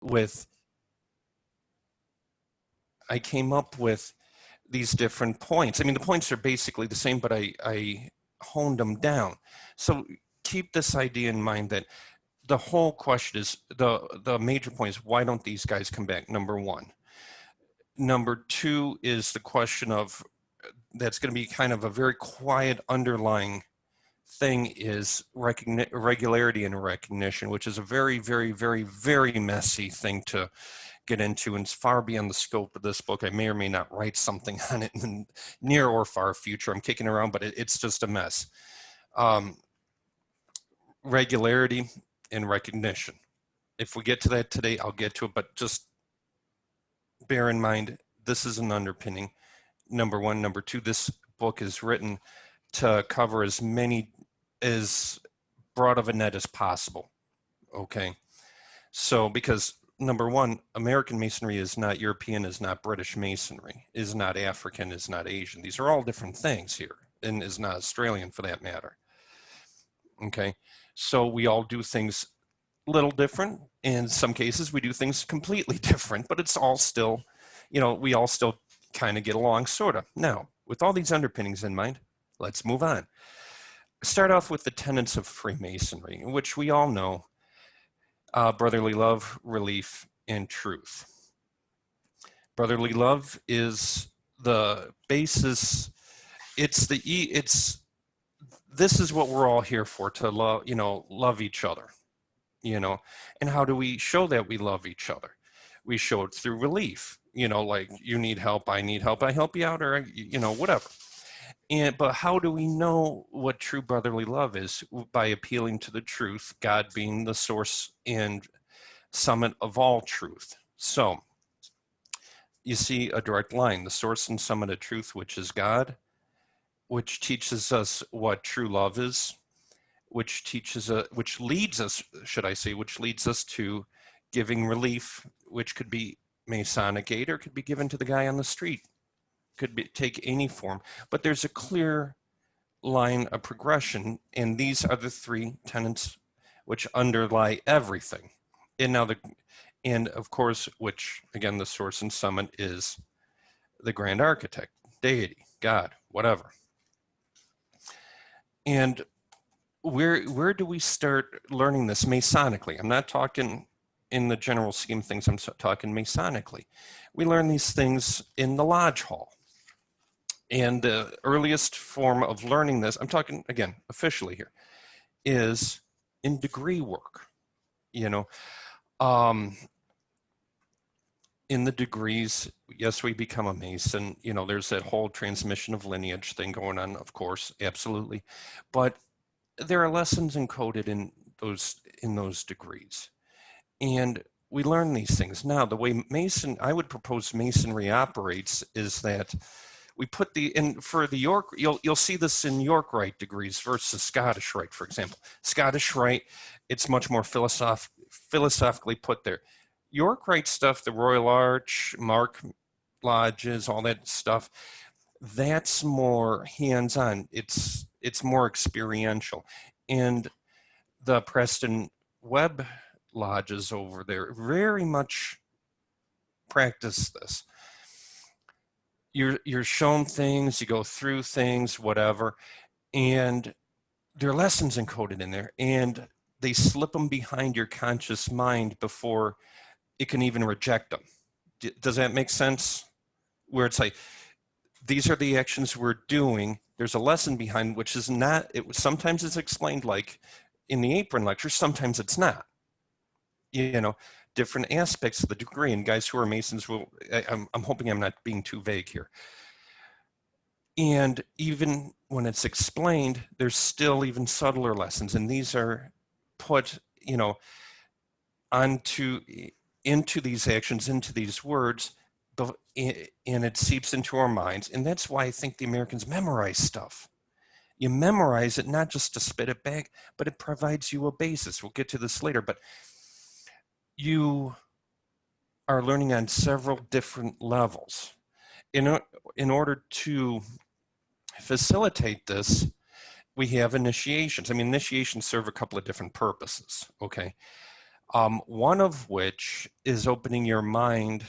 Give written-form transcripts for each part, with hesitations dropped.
with, I came up with these different points. I mean, the points are basically the same, but I honed them down. So keep this idea in mind that the whole question is, the major point is, why don't these guys come back? Number one. Number two is the question of, that's going to be kind of a very quiet underlying thing, is regularity and recognition, which is a very, very, very, very messy thing to get into, and it's far beyond the scope of this book. I may or may not write something on it in the near or far future. I'm kicking around, but it's just a mess. Regularity and recognition. If we get to that today, I'll get to it, but just bear in mind, this is an underpinning, number one. Number two, this book is written to cover as broad of a net as possible, okay? So, because number one, American Masonry is not European, is not British Masonry, is not African, is not Asian. These are all different things here, and is not Australian for that matter, okay? So we all do things a little different. In some cases, we do things completely different, but it's all still, we all still kind of get along, sort of. Now, with all these underpinnings in mind, let's move on. Start off with the tenets of Freemasonry, which we all know: brotherly love, relief, and truth. Brotherly love is the basis. This is what we're all here for, to love, love each other, and how do we show that we love each other? We show it through relief, like, you need help, I need help, I help you out, or, whatever. But how do we know what true brotherly love is? By appealing to the truth, God being the source and summit of all truth. So you see a direct line: the source and summit of truth, which is God, which teaches us what true love is, which leads us to giving relief, which could be Masonic aid, or could be given to the guy on the street. Take any form, but there's a clear line of progression, and these are the three tenets which underlie everything. And of course, which again, the source and summit is the grand architect, deity, God, whatever. And where do we start learning this Masonically? I'm not talking in the general scheme of things, I'm talking Masonically. We learn these things in the lodge hall. And the earliest form of learning this, I'm talking, again, officially here, is in degree work. In the degrees, yes, we become a Mason. There's that whole transmission of lineage thing going on, of course, absolutely. But there are lessons encoded in those degrees. And we learn these things. Now, the way I would propose Masonry operates is that we put for the York, you'll see this in York Rite degrees versus Scottish Rite, for example. Scottish Rite, it's much more philosophically put there. York Rite stuff, the Royal Arch, Mark Lodges, all that stuff, that's more hands-on. It's more experiential. And the Preston Webb lodges over there very much practice this. You're shown things, you go through things, whatever, and there are lessons encoded in there, and they slip them behind your conscious mind before it can even reject them. Does that make sense? Where it's like, these are the actions we're doing. There's a lesson behind, which is not, sometimes it's explained like in the apron lecture, sometimes it's not. Different aspects of the degree, and guys who are Masons will, I'm hoping I'm not being too vague here. And even when it's explained, there's still even subtler lessons, and these are put, into these actions, into these words, and it seeps into our minds. And that's why I think the Americans memorize stuff. You memorize it not just to spit it back, but it provides you a basis. We'll get to this later, but you are learning on several different levels. In order to facilitate this, we have initiations. I mean, initiations serve a couple of different purposes, okay? One of which is opening your mind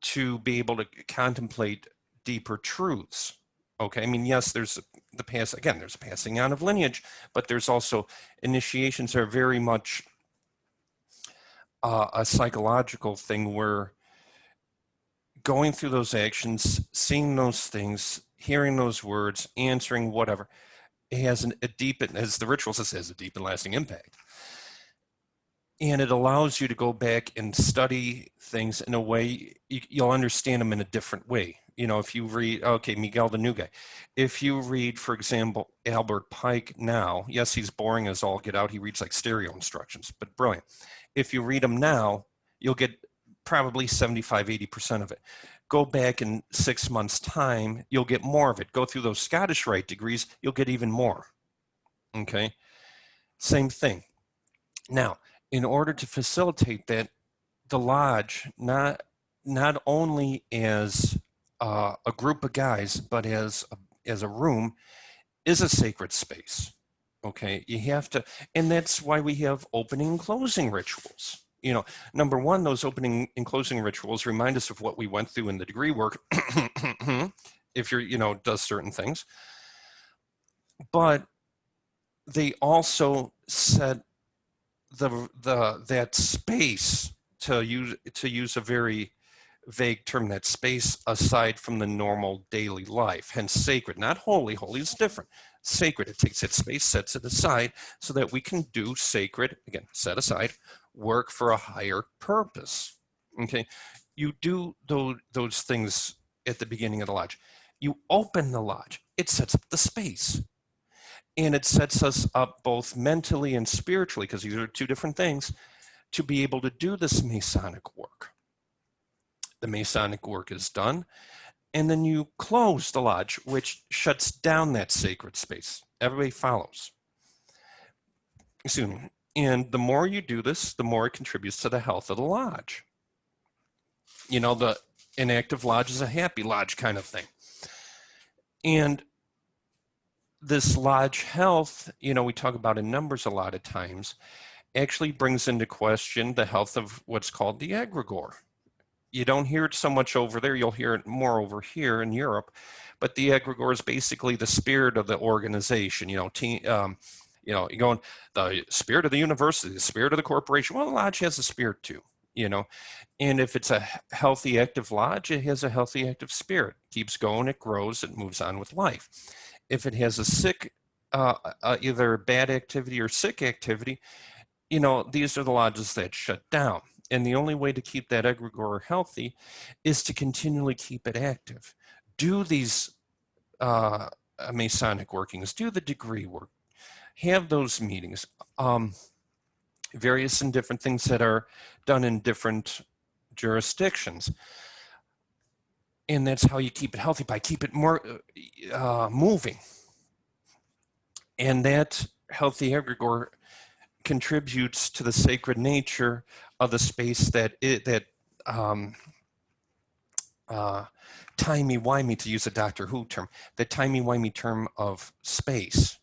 to be able to contemplate deeper truths. Okay, I mean, yes, there's the pass, again, there's a passing on of lineage, but there's also initiations are very much a psychological thing where going through those actions, seeing those things, hearing those words, answering whatever, it has a deep, as the ritual says, has a deep and lasting impact. And it allows you to go back and study things in a way, you'll understand them in a different way. You know, if you read, okay, Miguel the New Guy, if you read, for example, Albert Pike now, yes, he's boring as all get out. He reads like stereo instructions, but brilliant. If you read them now, you'll get probably 75, 80% of it. Go back in 6 months' time, you'll get more of it. Go through those Scottish Rite degrees, you'll get even more. Okay, same thing. Now, in order to facilitate that, the lodge, not only as a group of guys, but as a room, is a sacred space. Okay, you have to, and that's why we have opening and closing rituals. You know, number one, those opening and closing rituals remind us of what we went through in the degree work. If you're, you know, does certain things, but they also set that space, to use a very vague term, that space aside from the normal daily life, hence sacred, not holy. Holy is different. Sacred, it takes that space, sets it aside so that we can do sacred, again, set aside, work for a higher purpose. Okay, you do those things at the beginning of the lodge. You open the lodge, it sets up the space. And it sets us up both mentally and spiritually, because these are two different things, to be able to do this Masonic work. The Masonic work is done, and then you close the lodge, which shuts down that sacred space. Everybody follows. Excuse me. And the more you do this, the more it contributes to the health of the lodge. You know, the inactive lodge is a happy lodge kind of thing. And this lodge health, you know, we talk about in numbers a lot of times, actually brings into question the health of what's called the egregore. You don't hear it so much over there. You'll hear it more over here in Europe. But the egregore is basically the spirit of the organization. You know, you're going, the spirit of the university, the spirit of the corporation. Well, the lodge has a spirit too, you know. And if it's a healthy, active lodge, it has a healthy, active spirit. It keeps going, it grows, it moves on with life. If it has a sick, either bad activity or sick activity, you know, these are the lodges that shut down. And the only way to keep that egregore healthy is to continually keep it active. Do these Masonic workings, do the degree work, have those meetings, various and different things that are done in different jurisdictions. And that's how you keep it healthy, by keep it more moving. And that healthy egregore contributes to the sacred nature of the space timey-wimey, to use a Doctor Who term, the timey-wimey term of space.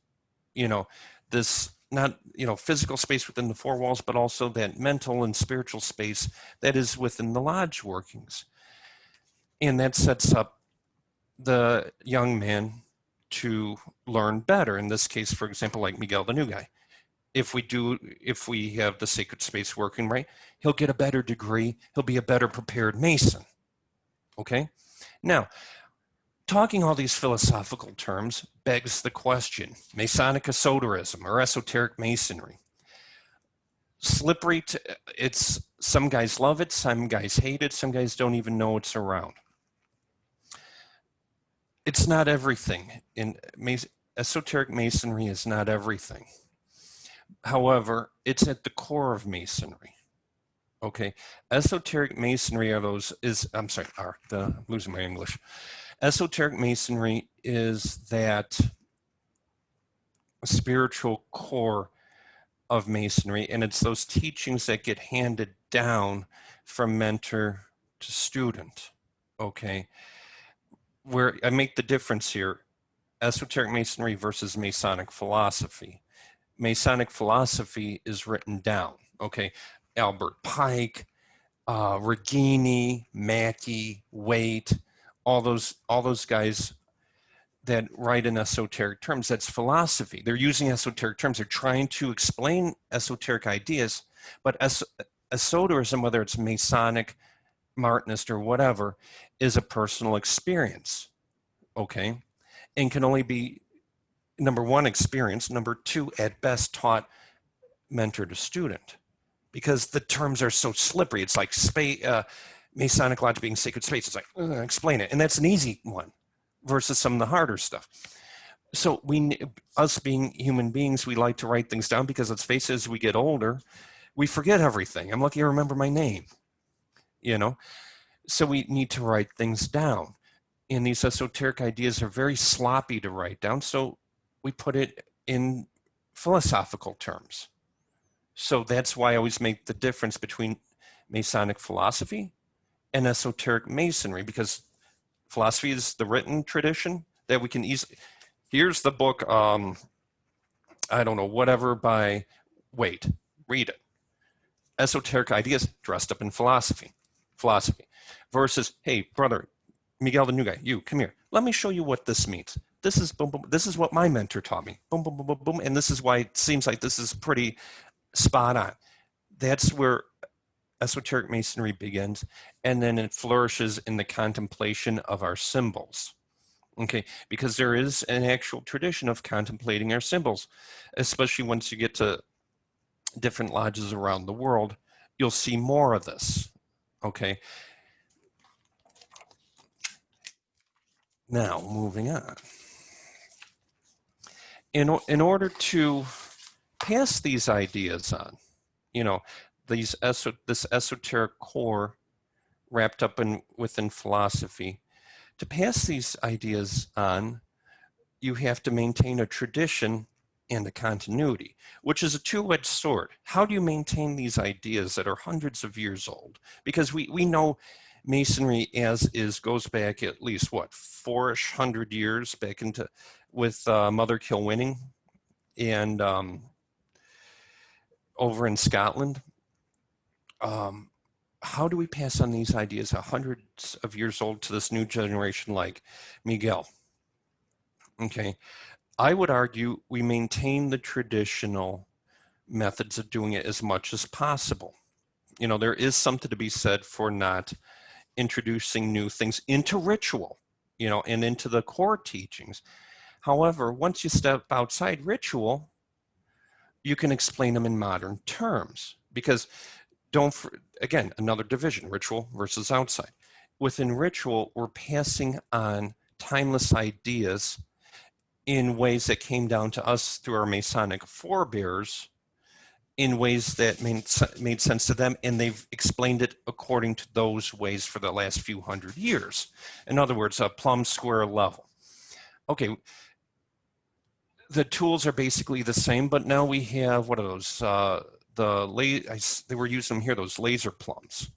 You know, this, not, you know, physical space within the four walls, but also that mental and spiritual space that is within the lodge workings. And that sets up the young man to learn better. In this case, for example, like Miguel the New Guy. If we have the sacred space working right, he'll get a better degree. He'll be a better prepared Mason. Okay? Now, talking all these philosophical terms begs the question, Masonic esotericism or esoteric Masonry. Slippery, it's, some guys love it, some guys hate it, some guys don't even know it's around. It's not everything. Esoteric Masonry is not everything. However, it's at the core of Masonry. Okay, esoteric Masonry losing my English. Esoteric Masonry is that spiritual core of Masonry, and it's those teachings that get handed down from mentor to student. Okay, where I make the difference here, esoteric Masonry versus Masonic philosophy. Masonic philosophy is written down. Okay, Albert Pike, Regini, Mackey, Waite, all those guys that write in esoteric terms. That's philosophy. They're using esoteric terms. They're trying to explain esoteric ideas, but esotericism, whether it's Masonic, Martinist, or whatever, is a personal experience, okay? And can only be, number one, experience, number two, at best taught mentor to student, because the terms are so slippery. It's like Masonic logic being sacred space. It's like, explain it. And that's an easy one versus some of the harder stuff. So us being human beings, we like to write things down because, let's face it, as we get older, we forget everything. I'm lucky I remember my name, you know? So we need to write things down. And these esoteric ideas are very sloppy to write down. So we put it in philosophical terms. So that's why I always make the difference between Masonic philosophy and esoteric Masonry, because philosophy is the written tradition that we can easily, here's the book, I don't know, whatever by, wait, read it. Esoteric ideas dressed up in philosophy. Versus, hey, brother, Miguel, the new guy, you, come here. Let me show you what this means. This is boom, boom. This is what my mentor taught me. Boom, boom, boom, boom, boom. And this is why it seems like this is pretty spot on. That's where esoteric Masonry begins, and then it flourishes in the contemplation of our symbols. Okay, because there is an actual tradition of contemplating our symbols, especially once you get to different lodges around the world, you'll see more of this. Okay. Now, moving on. In order to pass these ideas on, you know, this esoteric core wrapped up within philosophy, to pass these ideas on, you have to maintain a tradition and a continuity, which is a two-edged sword. How do you maintain these ideas that are hundreds of years old? Because we know Masonry as is goes back at least, what, 400 years back into with Mother Kilwinning and over in Scotland. How do we pass on these ideas hundreds of years old to this new generation like Miguel? Okay, I would argue we maintain the traditional methods of doing it as much as possible. You know, there is something to be said for not introducing new things into ritual, you know, and into the core teachings. However, once you step outside ritual, you can explain them in modern terms, because again, another division, ritual versus outside. Within ritual, we're passing on timeless ideas in ways that came down to us through our Masonic forebears, in ways that made sense to them, and they've explained it according to those ways for the last few hundred years. In other words, a plumb square level. Okay, the tools are basically the same, but now we have, what are those? They were using them here, those laser plumbs.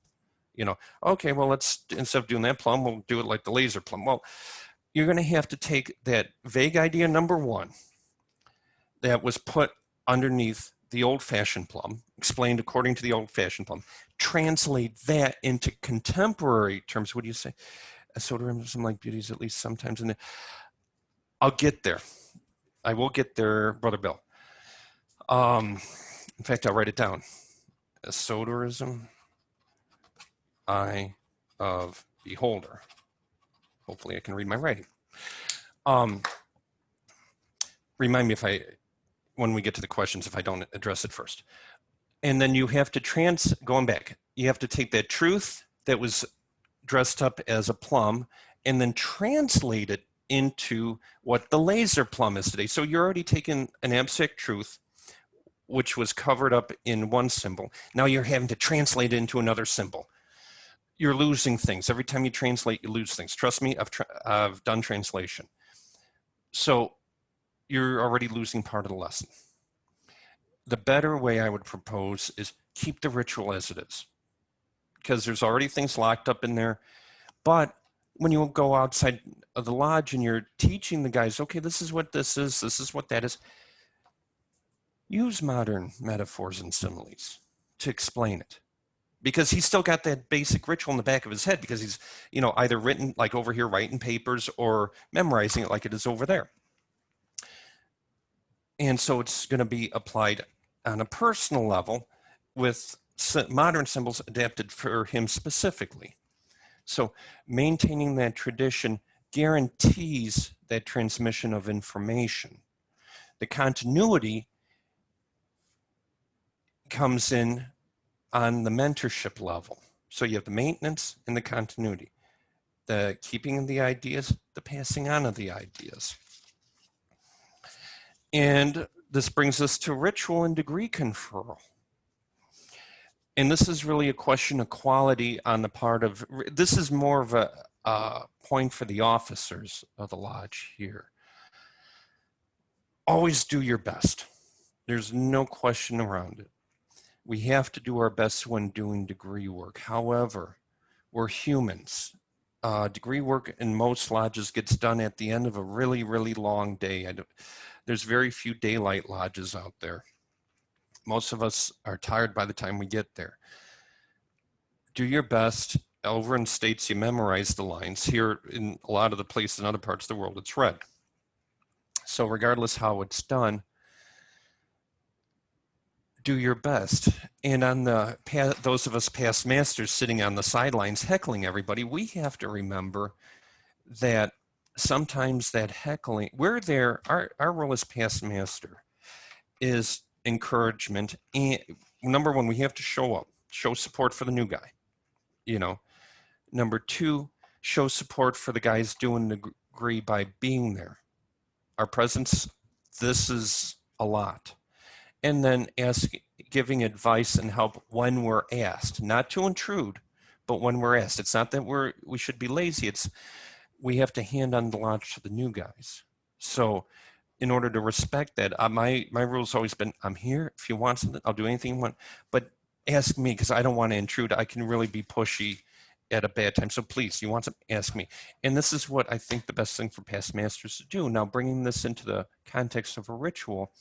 You know, okay, well, let's, instead of doing that plumb, we'll do it like the laser plumb. Well, you're going to have to take that vague idea number one that was put underneath the old-fashioned plumb, explained according to the old-fashioned plumb, translate that into contemporary terms. What do you say? Esotericism like beauty is at least sometimes in there. I'll get there. I will get there, Brother Bill. In fact, I'll write it down. Esotericism, eye of beholder. Hopefully I can read my writing. Remind me when we get to the questions, if I don't address it first. And then you have to going back, you have to take that truth that was dressed up as a plumb and then translate it into what the laser plumb is today. So you're already taking an abstract truth, which was covered up in one symbol. Now you're having to translate it into another symbol. You're losing things. Every time you translate, you lose things. Trust me, I've done translation. So you're already losing part of the lesson. The better way I would propose is keep the ritual as it is, because there's already things locked up in there. But when you go outside of the lodge and you're teaching the guys, okay, this is what this is what that is, use modern metaphors and similes. to explain it, because he's still got that basic ritual in the back of his head, because he's, you know, either written like over here, writing papers, or memorizing it like it is over there. And so it's going to be applied on a personal level with modern symbols adapted for him specifically. So maintaining that tradition guarantees that transmission of information. The continuity comes in on the mentorship level. So you have the maintenance and the continuity, the keeping of the ideas, the passing on of the ideas. And this brings us to ritual and degree conferral. And this is really a question of quality on the part of, this is more of a point for the officers of the lodge here. Always do your best. There's no question around it. We have to do our best when doing degree work. However, we're humans. Degree work in most lodges gets done at the end of a really, really long day. There's very few daylight lodges out there. Most of us are tired by the time we get there. Do your best. Over in States, you memorize the lines. Here in a lot of the places in other parts of the world, it's read. So regardless how it's done, do your best. And on those of us past masters sitting on the sidelines heckling everybody, we have to remember that sometimes that heckling, we're there, our role as past master is encouragement. And number one, we have to show up, show support for the new guy, you know. Number two, show support for the guys doing the degree by being there. Our presence, this is a lot. And then giving advice and help when we're asked, not to intrude, but when we're asked. It's not that we should be lazy. It's we have to hand on the lodge to the new guys. So in order to respect that, my rule's always been, I'm here. If you want something, I'll do anything you want, but ask me, because I don't want to intrude. I can really be pushy at a bad time. So please, you want something, ask me. And this is what I think the best thing for past masters to do. Now, bringing this into the context of a ritual,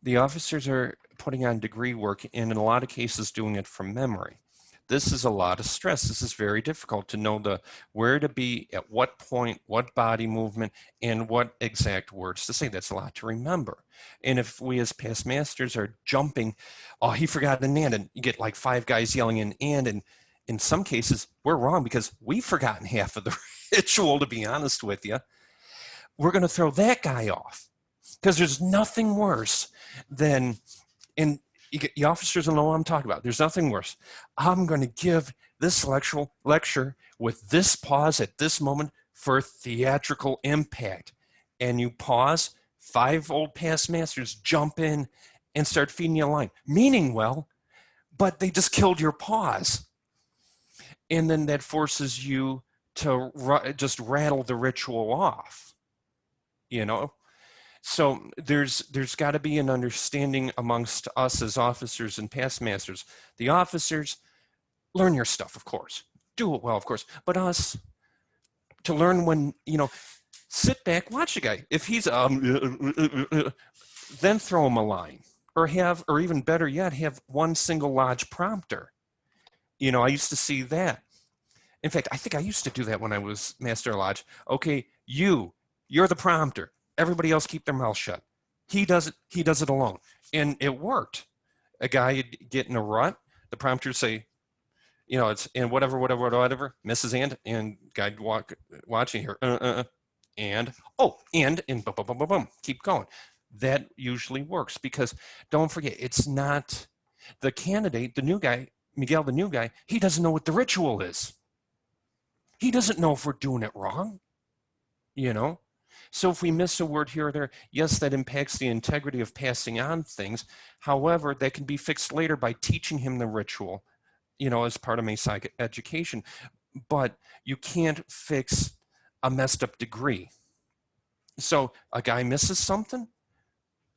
the officers are putting on degree work, and in a lot of cases doing it from memory. This is a lot of stress. This is very difficult to know where to be, at what point, what body movement, and what exact words to say. That's a lot to remember. And if we as past masters are jumping, oh, he forgot an and you get like 5 guys yelling an and in some cases, we're wrong because we've forgotten half of the ritual, to be honest with you. We're going to throw that guy off, because there's nothing worse than, and the officers will know what I'm talking about. There's nothing worse. I'm going to give this lecture with this pause at this moment for theatrical impact. And you pause, 5 old past masters jump in and start feeding you a line, meaning well, but they just killed your pause. And then that forces you to just rattle the ritual off, you know? So there's got to be an understanding amongst us as officers and past masters. The officers, learn your stuff, of course. Do it well, of course. But us, to learn when, you know, sit back, watch the guy. If he's, then throw him a line. Or even better yet, have one single lodge prompter. You know, I used to see that. In fact, I think I used to do that when I was Master Lodge. Okay, you're the prompter. Everybody else keep their mouth shut. He does it alone. And it worked. A guy would get in a rut, the prompter would say, you know, it's and whatever, Mrs. and guy'd watching here, and boom, boom, boom, keep going. That usually works, because don't forget, it's not the candidate, the new guy, Miguel, the new guy, he doesn't know what the ritual is. He doesn't know if we're doing it wrong, you know? So if we miss a word here or there, yes, that impacts the integrity of passing on things. However, that can be fixed later by teaching him the ritual, you know, as part of Masonic education. But you can't fix a messed up degree. So a guy misses something,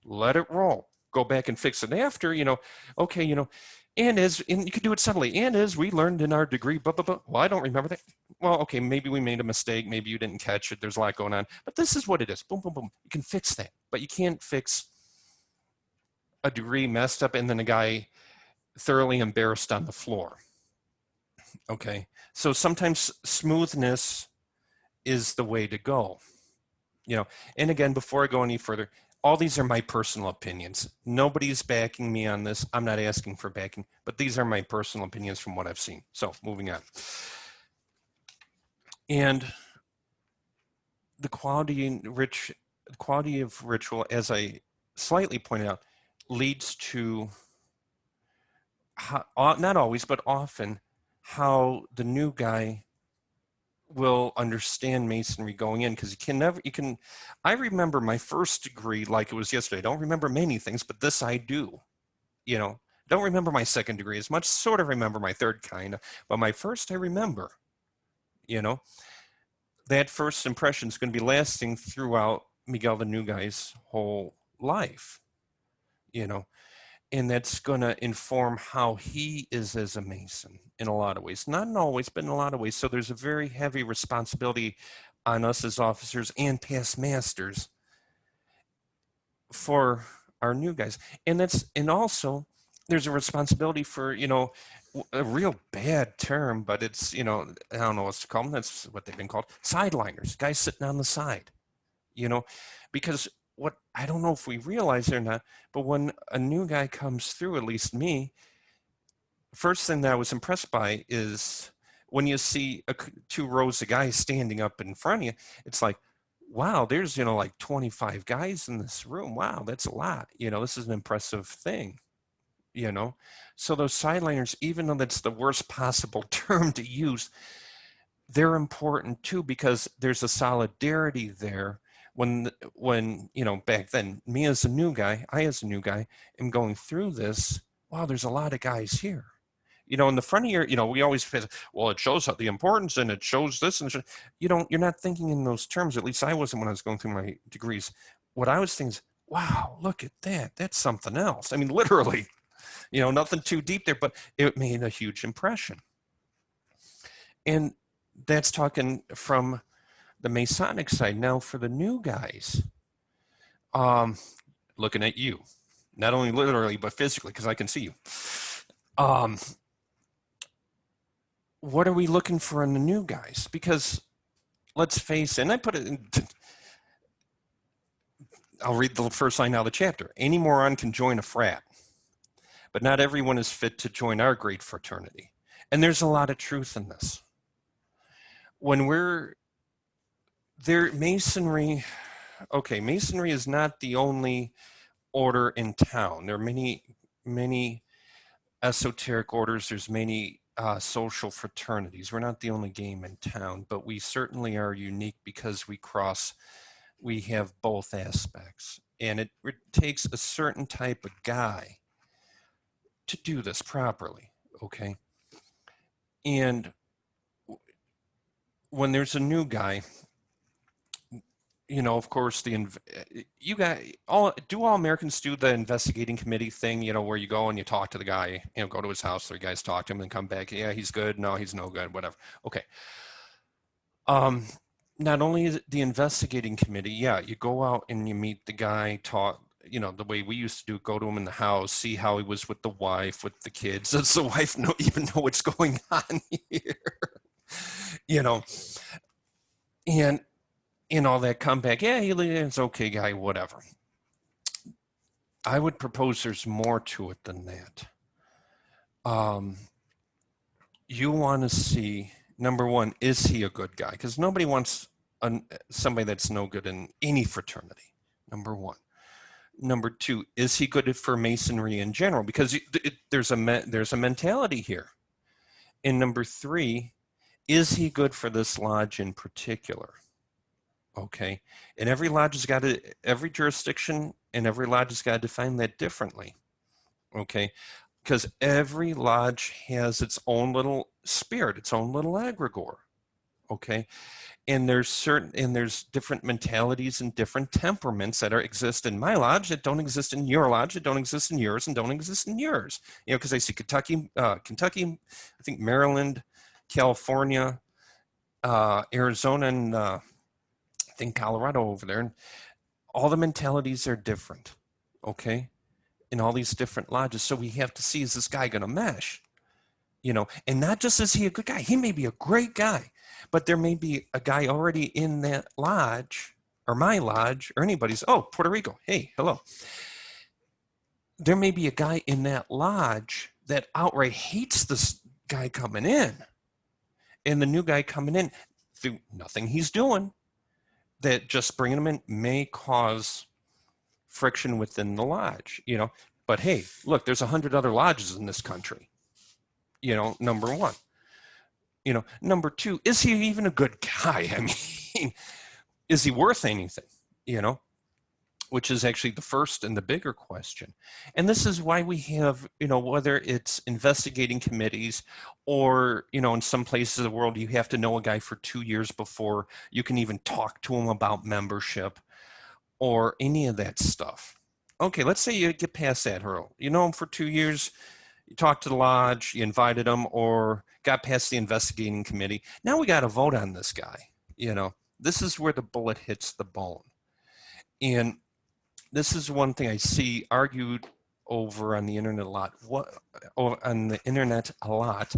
let it roll. Go back and fix it after, you know, okay, you know, and you can do it subtly. And as we learned in our degree, well, I don't remember that. Well, okay, maybe we made a mistake. Maybe you didn't catch it. There's a lot going on. But this is what it is. Boom, boom, boom. You can fix that. But you can't fix a degree messed up and then a guy thoroughly embarrassed on the floor. Okay, so sometimes smoothness is the way to go. And again, before I go any further, all these are my personal opinions. Nobody's backing me on this. I'm not asking for backing, but these are my personal opinions from what I've seen. So moving on. And the quality of ritual, as I slightly pointed out, leads to not always, but often, how the new guy will understand Masonry going in, because I remember my first degree like it was yesterday. I don't remember many things, but this I do. Don't remember my second degree as much, sort of remember my third kind of, but my first I remember. That first impression is going to be lasting throughout Miguel the new guy's whole life, and that's going to inform how he is as a Mason in a lot of ways. Not in always, but in a lot of ways. So there's a very heavy responsibility on us as officers and past masters for our new guys. And also there's a responsibility for, a real bad term, but it's, I don't know what to call them. That's what they've been called. Sideliners, guys sitting on the side, because what I don't know if we realize it or not, but when a new guy comes through, at least me, first thing that I was impressed by is when you see two rows of guys standing up in front of you, it's like, wow, there's, like 25 guys in this room. Wow, that's a lot. This is an impressive thing, So those sideliners, even though that's the worst possible term to use, they're important too, because there's a solidarity there. When back then, I as a new guy, am going through this. Wow, there's a lot of guys here. In the front of your, we always say, well, it shows the importance and it shows this and you're not thinking in those terms. At least I wasn't when I was going through my degrees. What I was thinking is, wow, look at that. That's something else. I mean, literally, nothing too deep there, but it made a huge impression. And that's talking from the Masonic side. Now for the new guys, looking at you, not only literally, but physically, because I can see you. What are we looking for in the new guys? Because let's face it, and I put it in, I'll read the first line out of the chapter. Any moron can join a frat, but not everyone is fit to join our great fraternity. And there's a lot of truth in this. When we're there, Masonry is not the only order in town. There are many esoteric orders. There's many social fraternities. We're not the only game in town, but we certainly are unique because we have both aspects. And it takes a certain type of guy to do this properly, okay? And when there's a new guy, of course, all Americans do the investigating committee thing, where you go and you talk to the guy, go to his house, 3 guys talk to him and come back. Yeah, he's good. No, he's no good, whatever. Okay. Not only is it the investigating committee, yeah, you go out and you meet the guy, talk, the way we used to do, go to him in the house, see how he was with the wife, with the kids. Does the wife even know what's going on here? And all that comeback, yeah, he's okay guy, whatever. I would propose there's more to it than that. You want to see, number one, is he a good guy? Because nobody wants somebody that's no good in any fraternity, number one. Number two, is he good for Masonry in general? Because there's a mentality here. And number three, is he good for this lodge in particular? Okay, and every jurisdiction and every lodge has got to define that differently. Okay, because every lodge has its own little spirit, its own little egregore. Okay, and there's different mentalities and different temperaments that exist in my lodge that don't exist in your lodge, that don't exist in yours, and don't exist in yours. Because I see Kentucky, I think Maryland, California, Arizona, and I think Colorado over there, and all the mentalities are different. Okay, in all these different lodges. So we have to see, is this guy going to mesh? You know, and not just is he a good guy, he may be a great guy, but there may be a guy already in that lodge or my lodge or anybody's. Oh, Puerto Rico. Hey, hello. There may be a guy in that lodge that outright hates this guy coming in, and the new guy coming in through nothing he's doing, that just bringing him in may cause friction within the lodge, you know. But hey, look, there's 100 other lodges in this country, you know, number one. You know, number two, is he even a good guy? I mean, is he worth anything? You know, which is actually the first and the bigger question. And this is why we have, you know, whether it's investigating committees or, you know, in some places of the world, you have to know a guy for 2 years before you can even talk to him about membership or any of that stuff. Okay, let's say you get past that hurdle. You know him for 2 years, you talked to the lodge, you invited him, or got past the investigating committee. Now we got to vote on this guy. You know, this is where the bullet hits the bone. And this is one thing I see argued over on the internet a lot.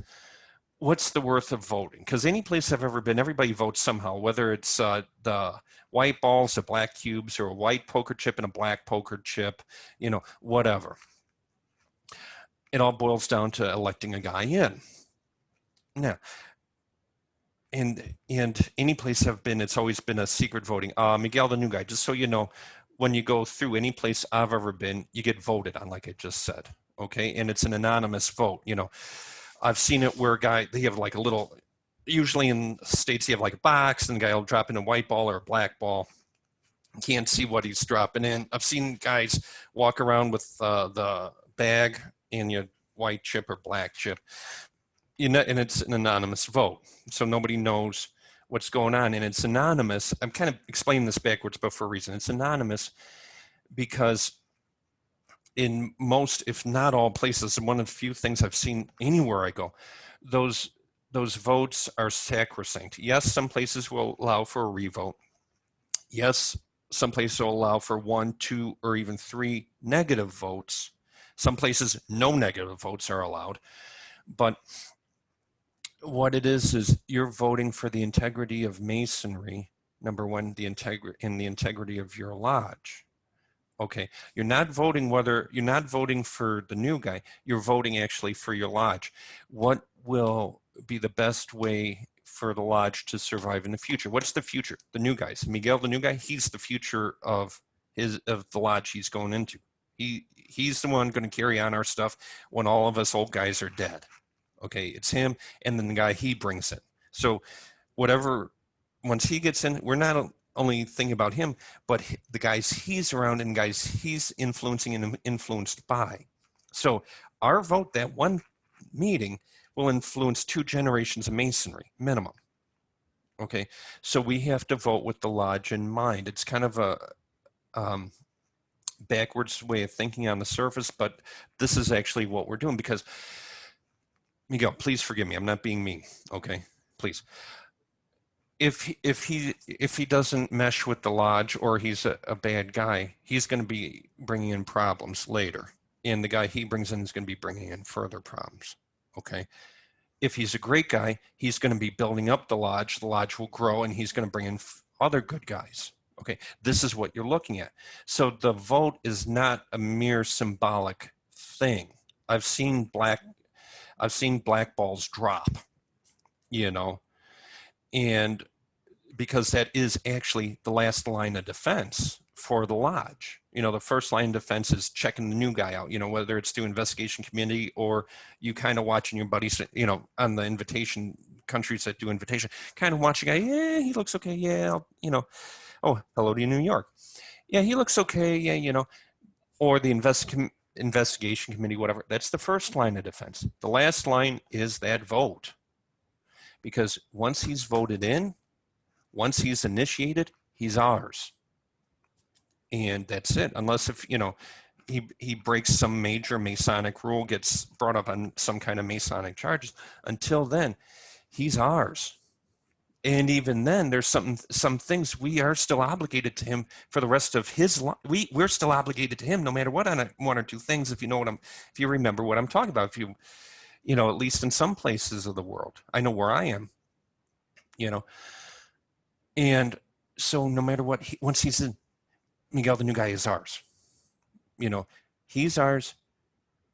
What's the worth of voting? Because any place I've ever been, everybody votes somehow, whether it's the white balls, the black cubes, or a white poker chip and a black poker chip, you know, whatever. It all boils down to electing a guy in. Now, and any place I've been, it's always been a secret voting. Miguel, the new guy, just so you know, when you go through any place I've ever been, you get voted on, like I just said, okay? And it's an anonymous vote, you know. I've seen it where they have like a little, usually in states you have like a box and the guy will drop in a white ball or a black ball. You can't see what he's dropping in. I've seen guys walk around with the bag and your white chip or black chip, and it's an anonymous vote. So nobody knows what's going on, and it's anonymous. I'm kind of explaining this backwards, but for a reason. It's anonymous because in most, if not all places, and one of the few things I've seen anywhere I go, those votes are sacrosanct. Yes, some places will allow for a revote. Yes, some places will allow for 1, 2, or even 3 negative votes. Some places, no negative votes are allowed. But what it is you're voting for the integrity of Masonry, number one, the integrity of your lodge. Okay, you're not voting for the new guy, you're voting actually for your lodge. What will be the best way for the lodge to survive in the future? What's the future? The new guys. Miguel, the new guy, he's the future of the lodge he's going into. He's the one going to carry on our stuff when all of us old guys are dead. Okay, it's him and then the guy he brings in. So whatever, once he gets in, we're not only thinking about him, but the guys he's around and guys he's influencing and influenced by. So our vote, that one meeting, will influence 2 generations of Masonry, minimum. Okay, so we have to vote with the lodge in mind. It's kind of a backwards way of thinking on the surface, but this is actually what we're doing. Because, Miguel, please forgive me, I'm not being mean, okay, please. If he doesn't mesh with the lodge, or he's a bad guy, he's going to be bringing in problems later, and the guy he brings in is going to be bringing in further problems. Okay, if he's a great guy, he's going to be building up the lodge will grow, and he's going to bring in other good guys. Okay, this is what you're looking at. So the vote is not a mere symbolic thing. I've seen black balls drop, you know, and because that is actually the last line of defense for the lodge. You know, the first line of defense is checking the new guy out, you know, whether it's through investigation committee or you kind of watching your buddies, you know, on the invitation, countries that do invitation, kind of watch a guy, yeah, he looks okay, yeah, you know, oh, hello to New York. Yeah, he looks okay, yeah, you know, or the investigation committee, whatever. That's the first line of defense. The last line is that vote. Because once he's voted in, once he's initiated, he's ours. And that's it. Unless if, you know, he breaks some major Masonic rule, gets brought up on some kind of Masonic charges. Until then, he's ours. And even then, there's some things we are still obligated to him for the rest of his life. We're still obligated to him no matter what on one or two things. If you remember what I'm talking about, at least in some places of the world, I know where I am, and so no matter what, once he's in, Miguel, the new guy is ours. He's ours.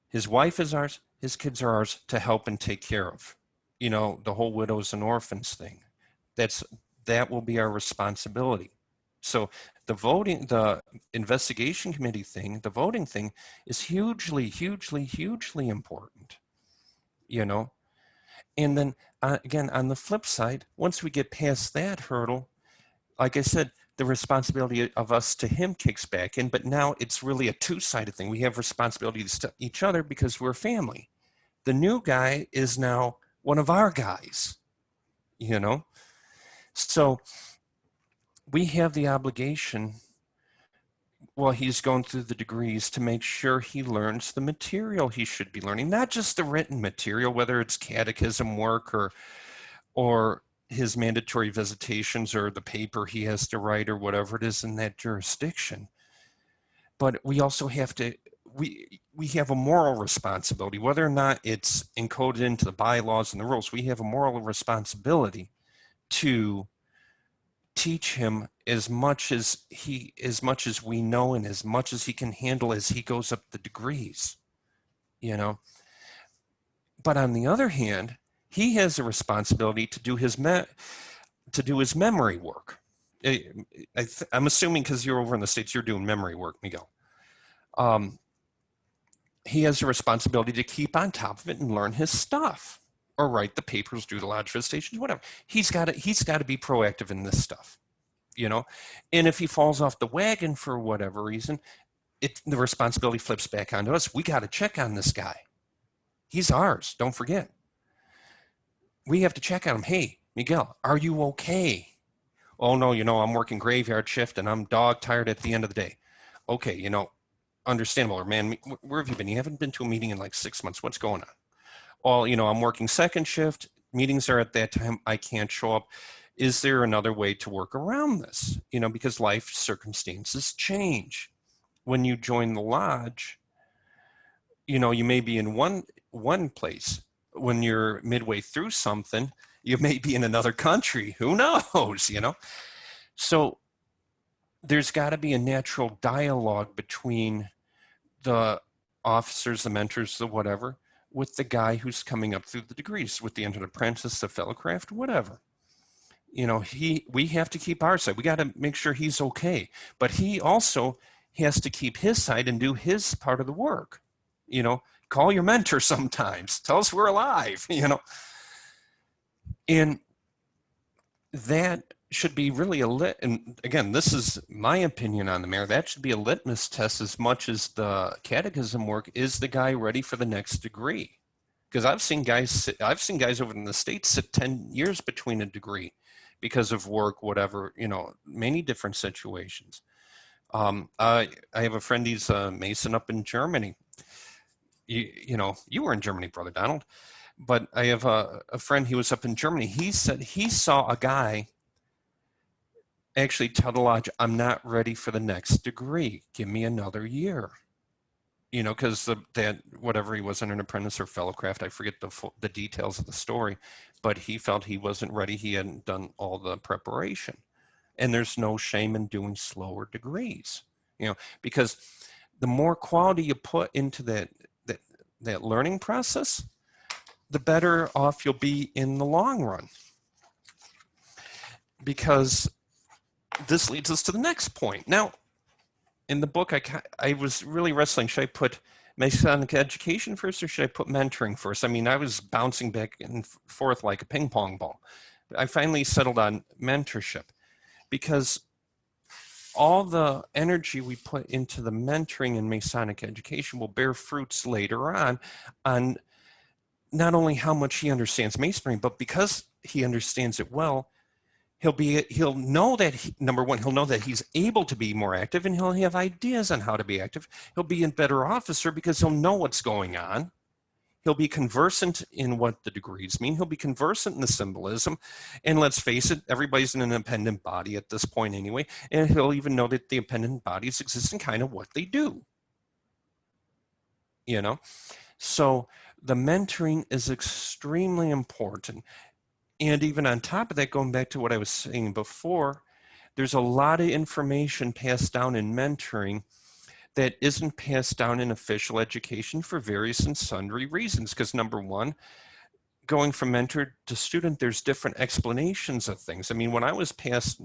His wife is ours. His kids are ours to help and take care of. The whole widows and orphans thing. That will be our responsibility. So the investigation committee thing, the voting thing is hugely, hugely, hugely important, And then again, on the flip side, once we get past that hurdle, like I said, the responsibility of us to him kicks back in, but now it's really a two-sided thing. We have responsibilities to each other because we're family. The new guy is now one of our guys, So we have the obligation, while he's going through the degrees, to make sure he learns the material he should be learning, not just the written material, whether it's catechism work or his mandatory visitations or the paper he has to write or whatever it is in that jurisdiction. But we also have to, we have a moral responsibility, whether or not it's encoded into the bylaws and the rules. We have a moral responsibility to teach him as much as we know and as much as he can handle as he goes up the degrees, But on the other hand, he has a responsibility to do his memory work. I'm assuming because you're over in the States, you're doing memory work, Miguel. He has a responsibility to keep on top of it and learn his stuff, or write the papers, do the lodge visitations, whatever. He's got to be proactive in this stuff, And if he falls off the wagon for whatever reason, the responsibility flips back onto us. We got to check on this guy. He's ours. Don't forget. We have to check on him. Hey, Miguel, are you okay? Oh, no, I'm working graveyard shift and I'm dog tired at the end of the day. Okay, understandable. Or, man, where have you been? You haven't been to a meeting in like 6 months. What's going on? Well, I'm working second shift. Meetings are at that time. I can't show up. Is there another way to work around this? Because life circumstances change. When you join the lodge, you may be in one place. When you're midway through something, you may be in another country. Who knows, So there's got to be a natural dialogue between the officers, the mentors, the whatever, with the guy who's coming up through the degrees, with the entered apprentice, the fellowcraft, whatever. We have to keep our side. We got to make sure he's okay. But he also has to keep his side and do his part of the work. Call your mentor sometimes. Tell us we're alive, And that should be really and again, this is my opinion on the mayor, that should be a litmus test as much as the catechism work. Is the guy ready for the next degree? Because I've seen guys over in the States sit 10 years between a degree because of work, whatever, many different situations. I have a friend, he's a Mason up in Germany. You were in Germany, Brother Donald, but I have a friend, he was up in Germany. He said he saw a guy actually tell the lodge, I'm not ready for the next degree. Give me another year. Because that whatever, he wasn't an apprentice or fellowcraft, I forget the details of the story, but he felt he wasn't ready. He hadn't done all the preparation. And there's no shame in doing slower degrees, because the more quality you put into that learning process, the better off you'll be in the long run. Because this leads us to the next point. Now, in the book, I was really wrestling. Should I put Masonic education first, or should I put mentoring first? I mean, I was bouncing back and forth like a ping pong ball. I finally settled on mentorship, because all the energy we put into the mentoring and Masonic education will bear fruits later on not only how much he understands Masonry, but because he understands it well, he'll know that number one, he'll know that he's able to be more active, and he'll have ideas on how to be active. He'll be a better officer because he'll know what's going on. He'll be conversant in what the degrees mean. He'll be conversant in the symbolism. And let's face it, everybody's an independent body at this point anyway. And he'll even know that the independent bodies exist and kind of what they do. You know? So the mentoring is extremely important. And even on top of that, going back to what I was saying before, there's a lot of information passed down in mentoring that isn't passed down in official education for various and sundry reasons. Because number one, going from mentor to student, there's different explanations of things. I mean, when I was passed,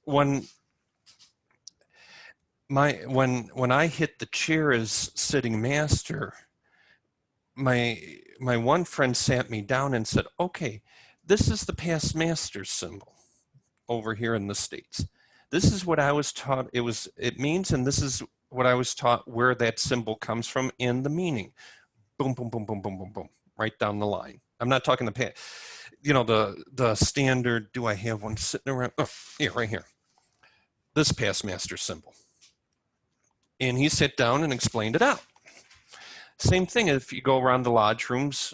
when I hit the chair as sitting master, my one friend sat me down and said, okay, this is the past master symbol over here in the States. This is what I was taught it means, and this is what I was taught where that symbol comes from and the meaning. Boom, boom, boom, boom, boom, boom, boom, right down the line. I'm not talking the standard, do I have one sitting around? Oh, yeah, right here. This past master symbol. And he sat down and explained it out. Same thing if you go around the lodge rooms.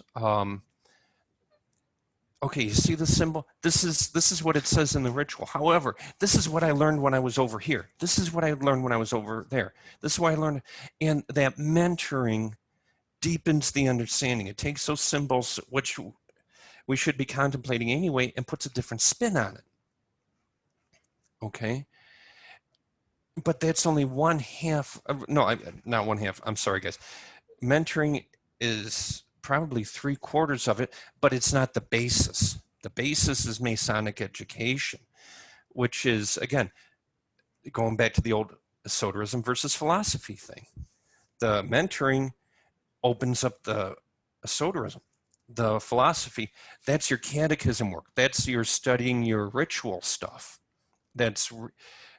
Okay, you see the symbol? This is what it says in the ritual. However, this is what I learned when I was over here. This is what I learned when I was over there. This is what I learned. And that mentoring deepens the understanding. It takes those symbols, which we should be contemplating anyway, and puts a different spin on it. Okay? But that's only one half. Not one half. I'm sorry, guys. Mentoring is probably 3/4 of it, but it's not the basis. The basis is Masonic education, which is, again, going back to the old esotericism versus philosophy thing. The mentoring opens up the esotericism. The philosophy, that's your catechism work. That's your studying your ritual stuff. That's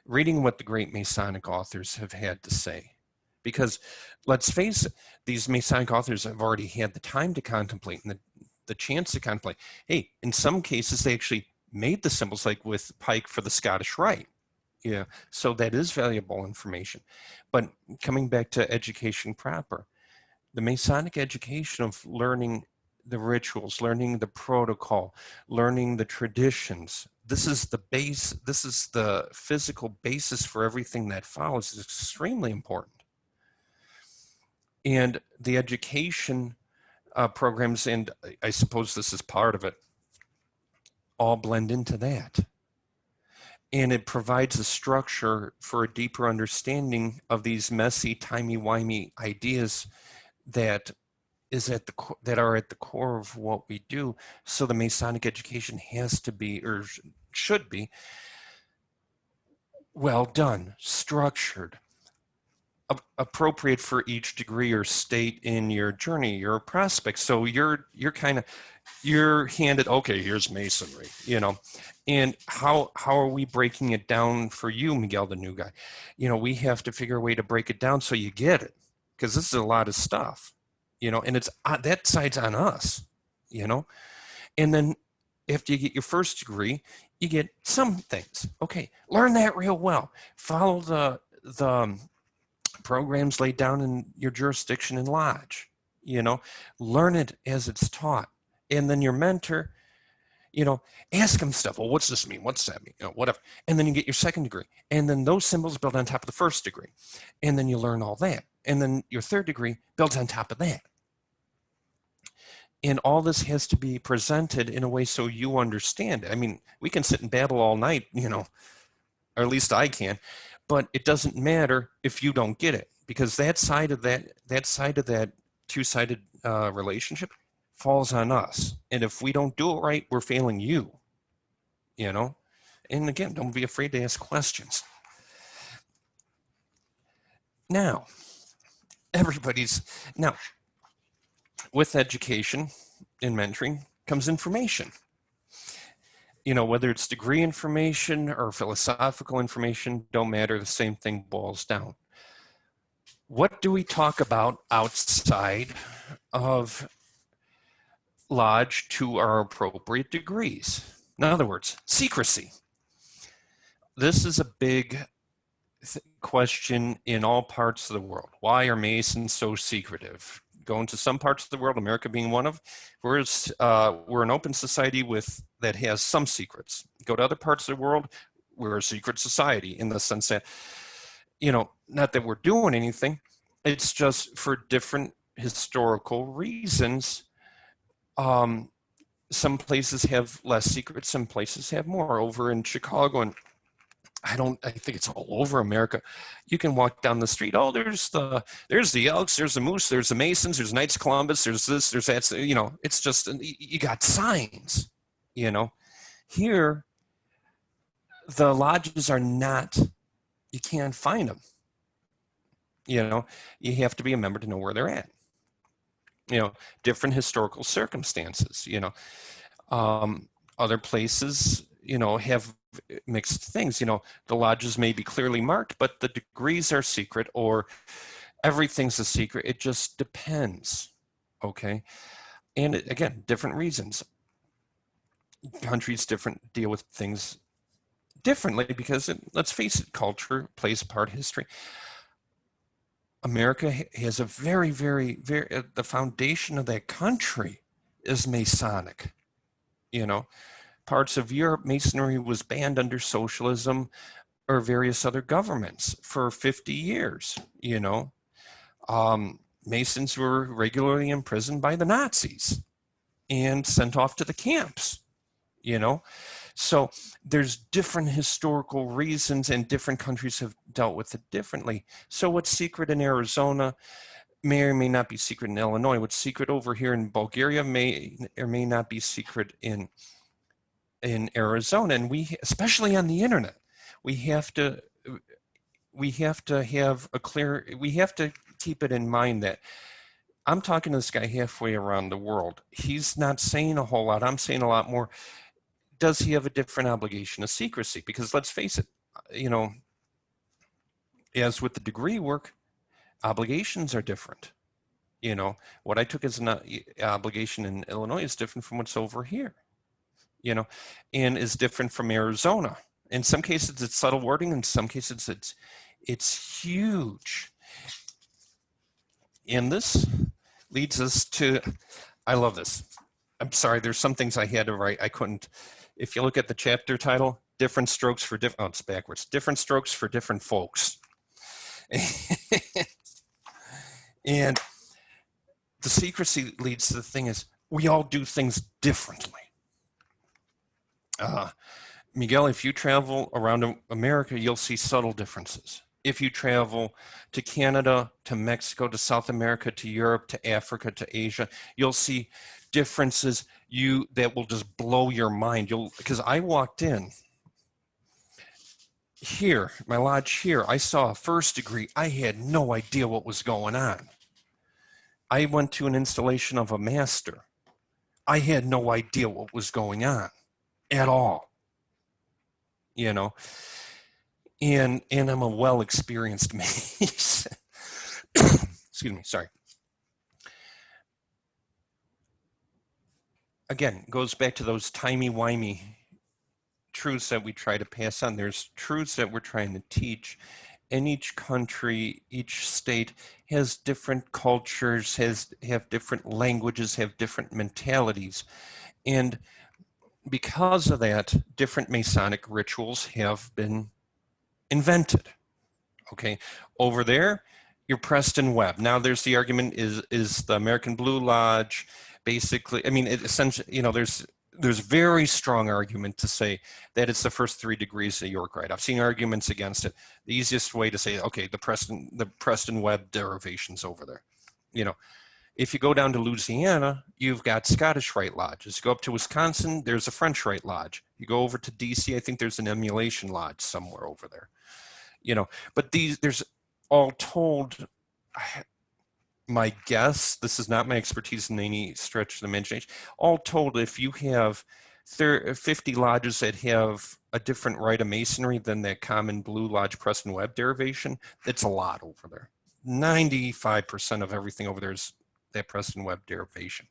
reading what the great Masonic authors have had to say. Because let's face it, these Masonic authors have already had the time to contemplate and the chance to contemplate. Hey, in some cases, they actually made the symbols, like with Pike for the Scottish Rite. Yeah, so that is valuable information. But coming back to education proper, the Masonic education of learning the rituals, learning the protocol, learning the traditions, this is the base, this is the physical basis for everything that follows, is extremely important. And the education programs, and I suppose this is part of it, all blend into that. And it provides a structure for a deeper understanding of these messy, timey-wimey ideas that are at the core of what we do. So the Masonic education has to be, or should be, well done, structured, appropriate for each degree or state in your journey, your prospect. So you're handed, okay, here's Masonry, and how are we breaking it down for you, Miguel, the new guy? We have to figure a way to break it down so you get it, because this is a lot of stuff, and it's that side's on us, and then after you get your first degree, you get some things. Okay, learn that real well. Follow the programs laid down in your jurisdiction and lodge, learn it as it's taught. And then your mentor, ask them stuff. Well, what's this mean? What's that mean? Whatever. And then you get your second degree. And then those symbols build on top of the first degree. And then you learn all that. And then your third degree builds on top of that. And all this has to be presented in a way so you understand it. I mean, we can sit and babble all night, or at least I can, but it doesn't matter if you don't get it, because that side of that two-sided relationship falls on us. And if we don't do it right, we're failing you, And again, don't be afraid to ask questions. Now, with education and mentoring comes information. Whether it's degree information or philosophical information, don't matter, the same thing boils down. What do we talk about outside of lodge to our appropriate degrees? In other words, secrecy. This is a big question in all parts of the world. Why are Masons so secretive? Go into some parts of the world, America being one of, we're an open society that has some secrets. Go to other parts of the world, we're a secret society in the sense that, not that we're doing anything, it's just for different historical reasons. Some places have less secrets, some places have more. Over in Chicago, and I think it's all over America. You can walk down the street. Oh, there's the Elks, there's the Moose, there's the Masons, there's Knights of Columbus, there's this, there's that. It's just, you got signs. Here, the lodges are not. You can't find them. You have to be a member to know where they're at. Different historical circumstances. Other places, have mixed things. The lodges may be clearly marked, but the degrees are secret, or everything's a secret. It just depends. Okay. And again, different reasons. Countries deal with things differently because, let's face it, culture plays a part, history. America has a very, very, very, the foundation of that country is Masonic. Parts of Europe, Masonry was banned under socialism or various other governments for 50 years. Masons were regularly imprisoned by the Nazis and sent off to the camps. So there's different historical reasons, and different countries have dealt with it differently. So what's secret in Arizona may or may not be secret in Illinois. What's secret over here in Bulgaria may or may not be secret in Arizona. And we, especially on the internet, we have to keep it in mind that I'm talking to this guy halfway around the world. He's not saying a whole lot. I'm saying a lot more. Does he have a different obligation of secrecy? Because let's face it, as with the degree work, obligations are different. What I took as an obligation in Illinois is different from what's over here, and is different from Arizona. In some cases, it's subtle wording. In some cases, it's huge. And this leads us to, I love this. I'm sorry, there's some things I had to write. I couldn't. If you look at the chapter title, different strokes for different, oh, it's backwards. Different strokes for different folks. And the secrecy leads to the thing is, we all do things differently. Miguel, if you travel around America, you'll see subtle differences. If you travel to Canada, to Mexico, to South America, to Europe, to Africa, to Asia, you'll see differences that will just blow your mind. Because I walked in here, my lodge here, I saw a first degree. I had no idea what was going on. I went to an installation of a master. I had no idea what was going on at all. And I'm a well-experienced Mason. Excuse me, sorry. Again, goes back to those timey-wimey truths that we try to pass on. There's truths that we're trying to teach. And each country, each state has different cultures, have different languages, have different mentalities. And because of that, different Masonic rituals have been invented. Okay, over there, you're Preston Webb. Now there's the argument, is the American Blue Lodge basically, essentially, there's very strong argument to say that it's the first 3 degrees of York Rite. I've seen arguments against it. The easiest way to say, okay, the Preston Webb derivations over there. If you go down to Louisiana, you've got Scottish Rite lodges. You go up to Wisconsin, there's a French Rite lodge. You go over to DC, I think there's an emulation lodge somewhere over there. But there's all told, my guess, this is not my expertise in any stretch of the imagination, all told, if you have 50 lodges that have a different rite of Masonry than that common Blue Lodge Preston Webb derivation, it's a lot over there. 95% of everything over there is that Preston Webb derivation.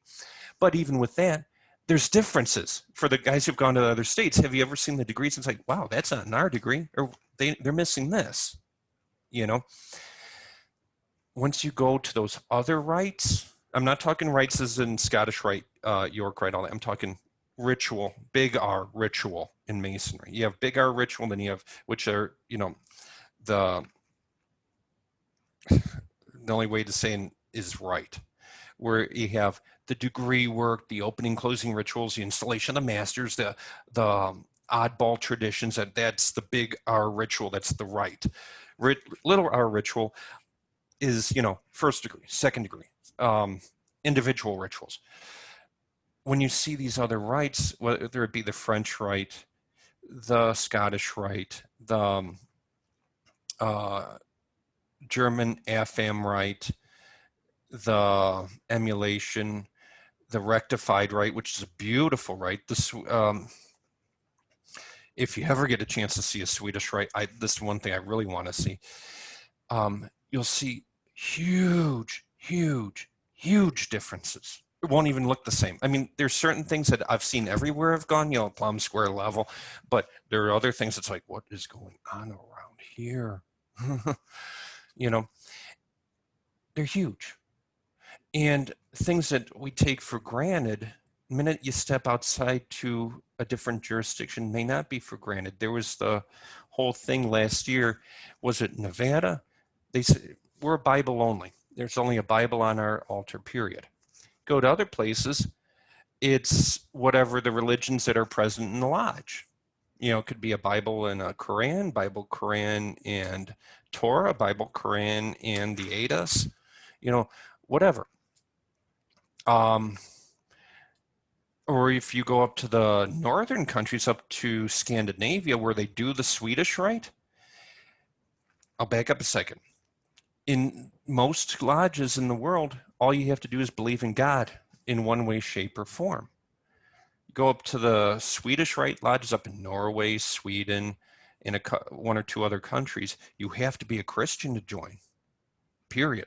But even with that, there's differences. For the guys who've gone to other states, have you ever seen the degrees? It's like, wow, that's not in our degree, or they're missing this. Once you go to those other rites, I'm not talking rites as in Scottish Rite, York Rite, all that. I'm talking ritual, big R ritual in Masonry. You have big R ritual, then you have, which are, the only way to say is right, where you have the degree work, the opening, closing rituals, the installation of the masters, the oddball traditions. That's the big R ritual. That's the rite. Little R ritual is, first degree, second degree, individual rituals. When you see these other rites, whether it be the French rite, the Scottish rite, the German AFAM rite, the emulation, the rectified rite, which is a beautiful rite. This, if you ever get a chance to see a Swedish rite, this is one thing I really want to see. You'll see huge, huge, huge differences. It won't even look the same. I mean, there's certain things that I've seen everywhere I've gone, Plum Square level, but there are other things that's like, what is going on around here? They're huge. And things that we take for granted, the minute you step outside to a different jurisdiction, may not be for granted. There was the whole thing last year, was it Nevada? They said, we're Bible only. There's only a Bible on our altar, period. Go to other places, it's whatever the religions that are present in the lodge. It could be a Bible and a Quran, Bible, Quran, and Torah, Bible, Quran, and the Eddas, whatever. Or if you go up to the northern countries, up to Scandinavia, where they do the Swedish rite. I'll back up a second. In most lodges in the world, all you have to do is believe in God in one way, shape, or form. Go up to the Swedish rite lodges up in Norway, Sweden, and one or two other countries. You have to be a Christian to join, period.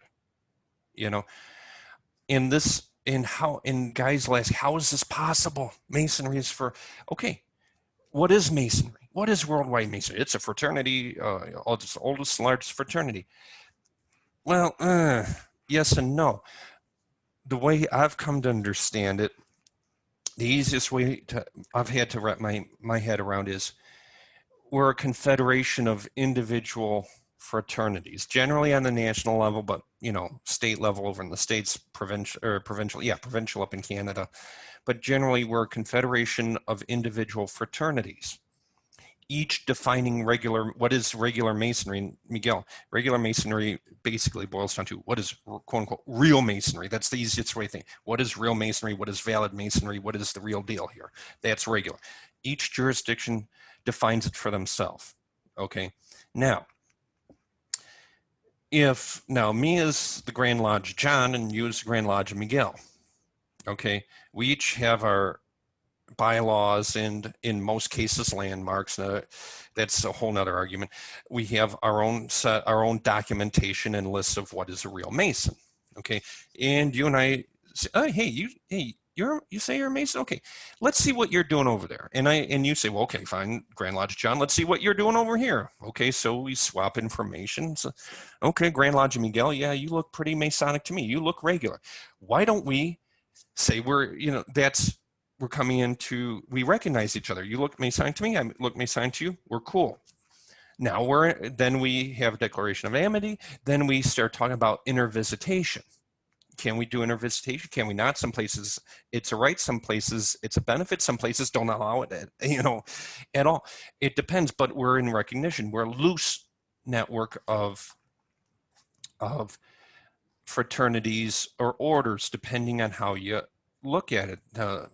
In this, guys will ask, how is this possible? Masonry is for, okay, what is Masonry? What is worldwide Masonry? It's a fraternity, oldest, largest fraternity. Well, yes and no. The way I've come to understand it, the easiest way I've had to wrap my head around is we're a confederation of individual fraternities, generally on the national level, but state level over in the States, provincial up in Canada. But generally, we're a confederation of individual fraternities, each defining what is regular Masonry. Miguel, regular Masonry basically boils down to what is quote unquote real Masonry. That's the easiest way to think. What is real Masonry? What is valid Masonry? What is the real deal here? That's regular. Each jurisdiction defines it for themselves. Okay. Now, me as the Grand Lodge John and you as the Grand Lodge Miguel, okay, we each have our bylaws and in most cases landmarks. That's a whole nother argument. We have our own documentation and lists of what is a real Mason. Okay, and you and I say, oh, you say you're a Mason. Okay, let's see what you're doing over there. And you say, well, okay, fine, Grand Lodge John, let's see what you're doing over here. Okay, so we swap information. So, okay, Grand Lodge Miguel, yeah, you look pretty Masonic to me. You look regular. Why don't we say we're coming into, we recognize each other. You look Masonic to me, I look Masonic to you, we're cool. Now then we have a declaration of amity, then we start talking about intervisitation. Can we do intervisitation? Can we not? Some places it's a right, some places it's a benefit, some places don't allow it, at all. It depends, but we're in recognition. We're a loose network of fraternities or orders, depending on how you look at it.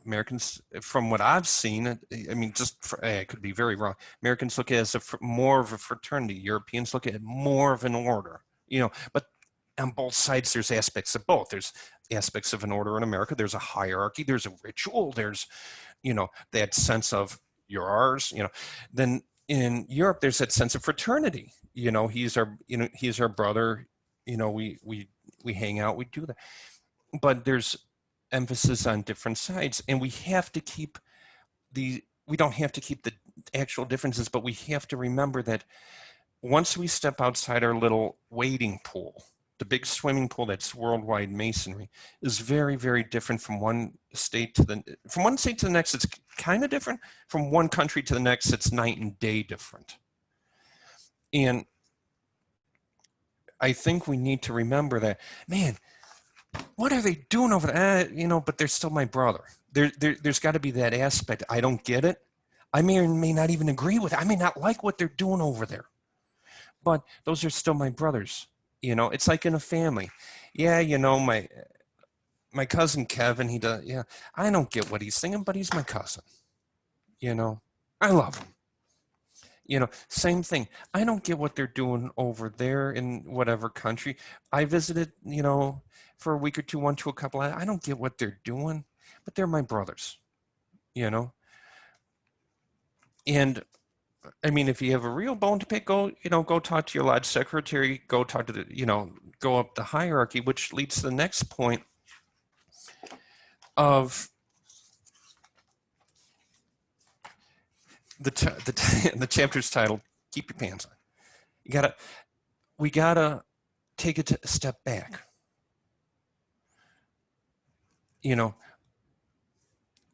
Americans, from what I've seen, I mean, I could be very wrong. Americans look at it as more of a fraternity. Europeans look at it more of an order, but on both sides, there's aspects of both. There's aspects of an order in America. There's a hierarchy. There's a ritual. There's, that sense of you're ours, Then in Europe, there's that sense of fraternity. He's our brother. We hang out, we do that. But there's emphasis on different sides, and we have to keep we don't have to keep the actual differences, but we have to remember that once we step outside our little wading pool, the big swimming pool that's worldwide Masonry, is very, very different from one state to the next. It's kind of different. From one country to the next, it's night and day different. And I think we need to remember that, man, what are they doing over there? You know, but they're still my brother. There's got to be that aspect. I don't get it. I may or may not even agree with it. I may not like what they're doing over there, but those are still my brothers. You know, it's like in a family. Yeah, you know, my cousin Kevin, he does, yeah, I don't get what he's thinking, but he's my cousin. You know, I love him. You know, same thing. I don't get what they're doing over there in whatever country. I visited, you know, for a week or two, went to a couple. I don't get what they're doing, but they're my brothers, you know. And I mean, if you have a real bone to pick, go talk to your lodge secretary, go talk to go up the hierarchy, which leads to the next point of the chapter's titled, Keep Your Pants On. We gotta take it a step back. You know,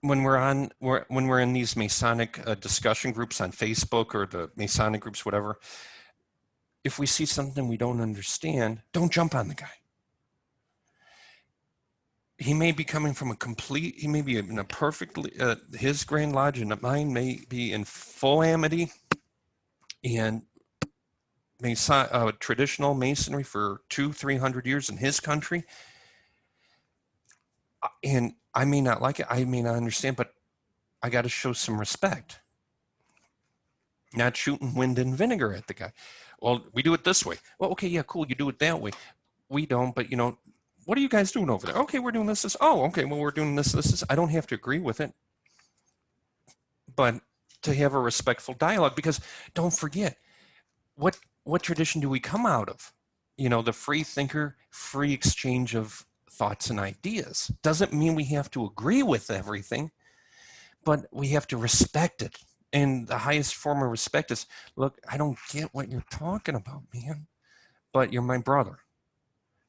when we're in these Masonic discussion groups on Facebook or the Masonic groups, whatever, if we see something we don't understand, don't jump on the guy. He may be coming from he may be in a perfectly, his Grand Lodge and mine may be in full amity and traditional Masonry for 200-300 years in his country. And I may not like it, I may not understand, but I got to show some respect. Not shooting wind and vinegar at the guy. Well, we do it this way. Well, okay, yeah, cool, you do it that way. We don't, but you know, what are you guys doing over there? Okay, we're doing this. Oh, okay, well, we're doing this. I don't have to agree with it, but to have a respectful dialogue, because don't forget, what tradition do we come out of? You know, the free thinker, free exchange of thoughts and ideas. Doesn't mean we have to agree with everything, but we have to respect it. And the highest form of respect is, look, I don't get what you're talking about, man, but you're my brother.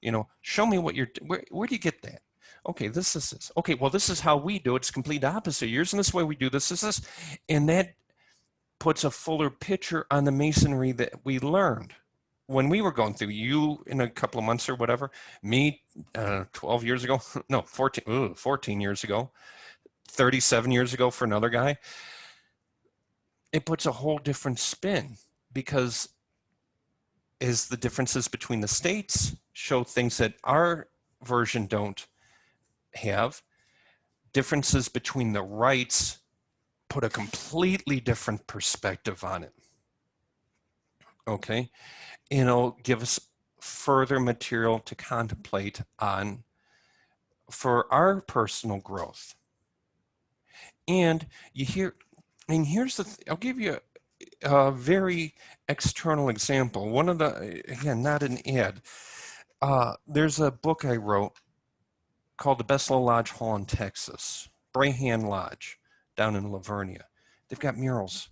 You know, show me what where do you get that? Okay, this is this. Okay, well, this is how we do it. It's complete opposite yours, and this way we do this. And that puts a fuller picture on the Masonry that we learned when we were going through. You in a couple of months or whatever, me 12 years ago, no, 14 years ago, 37 years ago for another guy. It puts a whole different spin, because as the differences between the states show things that our version don't have, differences between the rites put a completely different perspective on it. Okay, and it'll give us further material to contemplate on for our personal growth. And here's I'll give you a very external example. One of the, again, not an ad. There's a book I wrote called The Best Little Lodge Hall in Texas, Brahan Lodge, down in Lavernia. They've got murals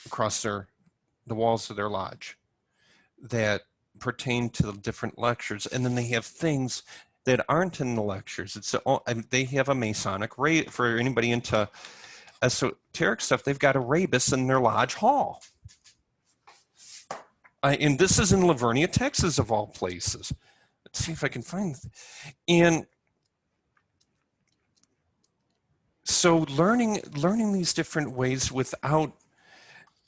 across the walls of their lodge that pertain to the different lectures, and then they have things that aren't in the lectures. They have a Masonic for anybody into esoteric stuff. They've got a rebus in their lodge hall. And this is in Lavernia, Texas, of all places. Let's see if I can find it. And so learning these different ways without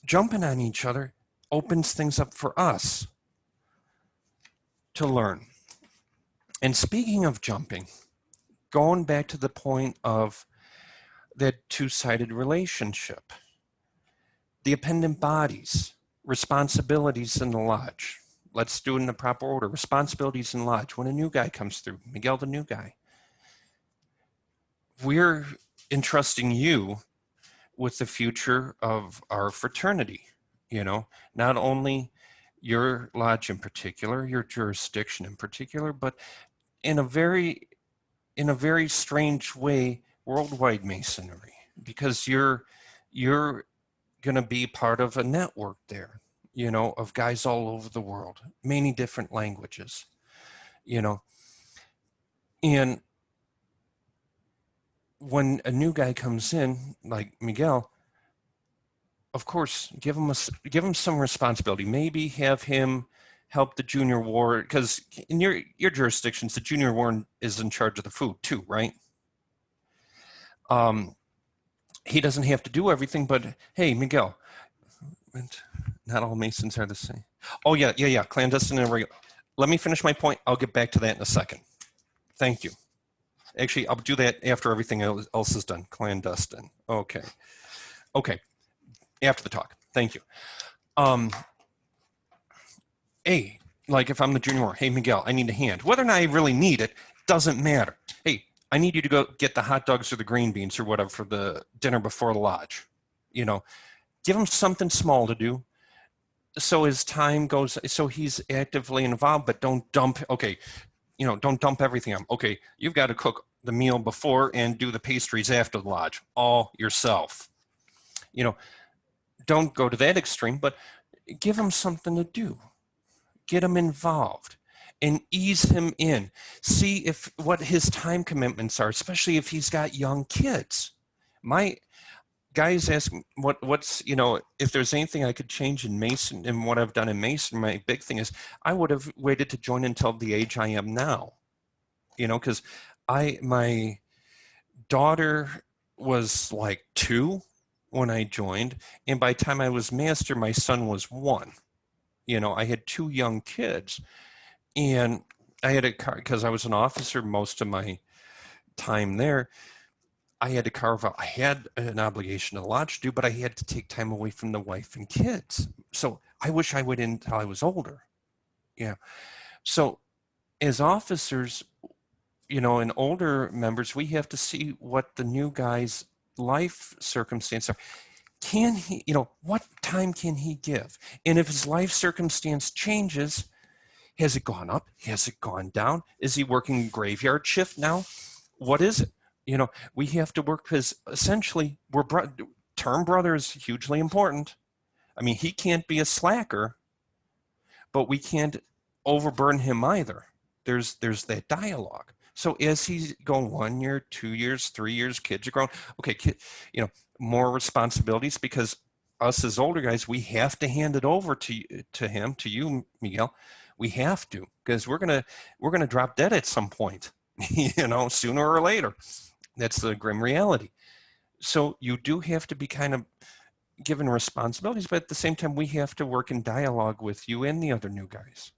jumping on each other opens things up for us to learn. And speaking of jumping, going back to the point of that two-sided relationship, the appendant bodies, responsibilities in the lodge. Let's do it in the proper order. Responsibilities in the lodge. When a new guy comes through, Miguel, the new guy, we're entrusting you with the future of our fraternity. You know, not only your lodge in particular, your jurisdiction in particular, but in a very strange way, worldwide Masonry, because you're going to be part of a network there, you know, of guys all over the world, many different languages. you know. And when a new guy comes in, like Miguel, of course, give him some responsibility. Maybe have him help the junior warden, because in your jurisdictions, the junior warden is in charge of the food too, right? He doesn't have to do everything, but hey, Miguel, not all Masons are the same. Oh yeah, clandestine and regular. Let me finish my point. I'll get back to that in a second. Thank you. Actually, I'll do that after everything else is done. Clandestine. Okay. After the talk. Thank you. Hey, like if I'm the junior warden, hey Miguel, I need a hand. Whether or not I really need it doesn't matter. Hey, I need you to go get the hot dogs or the green beans or whatever for the dinner before the lodge. You know, give him something small to do, so his time goes, so he's actively involved, but don't dump, okay, don't dump everything on. Okay, you've got to cook the meal before and do the pastries after the lodge, all yourself. Don't go to that extreme, but give him something to do. Get him involved and ease him in. See what his time commitments are, especially if he's got young kids. My guys ask what's if there's anything I could change in Mason and what I've done in Mason. My big thing is I would have waited to join until the age I am now, because my daughter was like 2 when I joined, and by the time I was master, my son was 1. I had 2 young kids, and I had because I was an officer most of my time there. I had to carve out, I had an obligation to the lodge to do, but I had to take time away from the wife and kids. So I wish I would until I was older. Yeah. So as officers, and older members, we have to see what the new guy's life circumstances are. Can he, what time can he give? And if his life circumstance changes, has it gone up? Has it gone down? Is he working graveyard shift now? What is it? We have to work, because essentially term brother is hugely important. I mean, he can't be a slacker, but we can't overburden him either. There's that dialogue. So as he's going 1 year, 2 years, 3 years, kids are growing. Okay, more responsibilities, because us as older guys, we have to hand it over to him, to you, Miguel. We have to, because we're gonna drop dead at some point, sooner or later. That's the grim reality. So you do have to be kind of given responsibilities, but at the same time, we have to work in dialogue with you and the other new guys,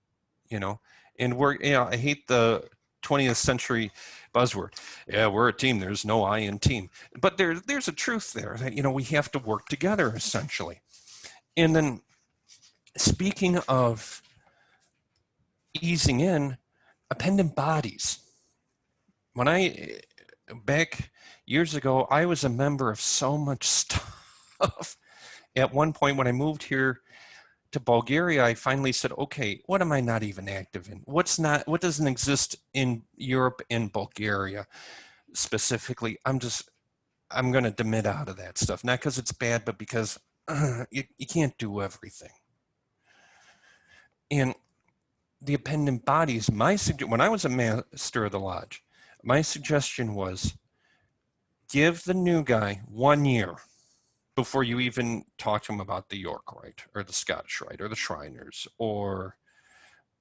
and I hate the 20th century buzzword. Yeah, we're a team. There's no I in team, but there's a truth there that, we have to work together essentially. And then speaking of easing in, appendant bodies. Back years ago, I was a member of so much stuff. At one point, when I moved here to Bulgaria, I finally said, okay, what am I not even active in? What doesn't exist in Europe and Bulgaria specifically? I'm going to demit out of that stuff. Not because it's bad, but because you can't do everything. And the appendant bodies, when I was a master of the lodge, my suggestion was give the new guy 1 year before you even talk to him about the York Rite or the Scottish Rite or the Shriners or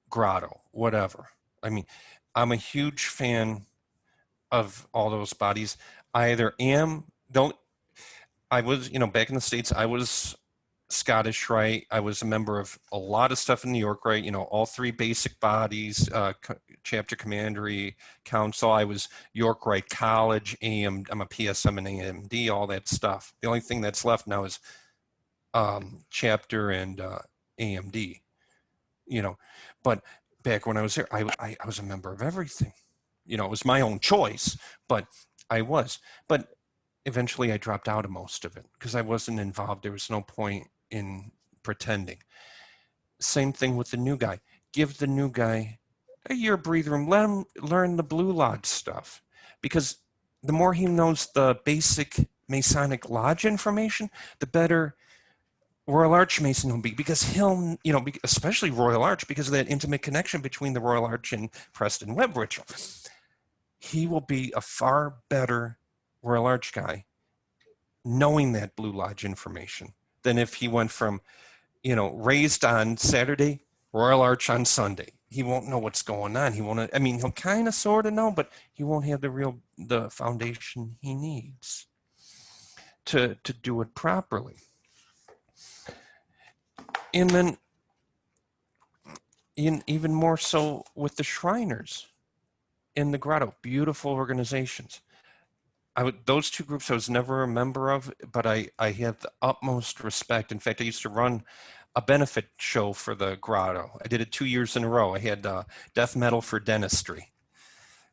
Grotto, whatever. I mean, I'm a huge fan of all those bodies. I was, back in the States, I was Scottish Rite. I was a member of a lot of stuff in New York Rite, all 3 basic bodies, chapter commandery, council. I was York Rite College, I'm a PSM and AMD, all that stuff. The only thing that's left now is chapter and AMD, but back when I was there, I was a member of everything. It was my own choice, but I was. But eventually I dropped out of most of it because I wasn't involved. There was no point in pretending. Same thing with the new guy. Give the new guy a year breather room. Let him learn the Blue Lodge stuff, because the more he knows the basic Masonic Lodge information, the better Royal Arch Mason will be, because he'll, especially Royal Arch, because of that intimate connection between the Royal Arch and Preston Webb ritual. He will be a far better Royal Arch guy knowing that Blue Lodge information than if he went from, raised on Saturday, Royal Arch on Sunday. He won't know what's going on. He won't, he'll kind of sort of know, but he won't have the foundation he needs to do it properly. And then even more so with the Shriners in the Grotto, beautiful organizations. Those two groups I was never a member of, but I had the utmost respect. In fact, I used to run a benefit show for the Grotto. I did it 2 years in a row. I had Death Metal for Dentistry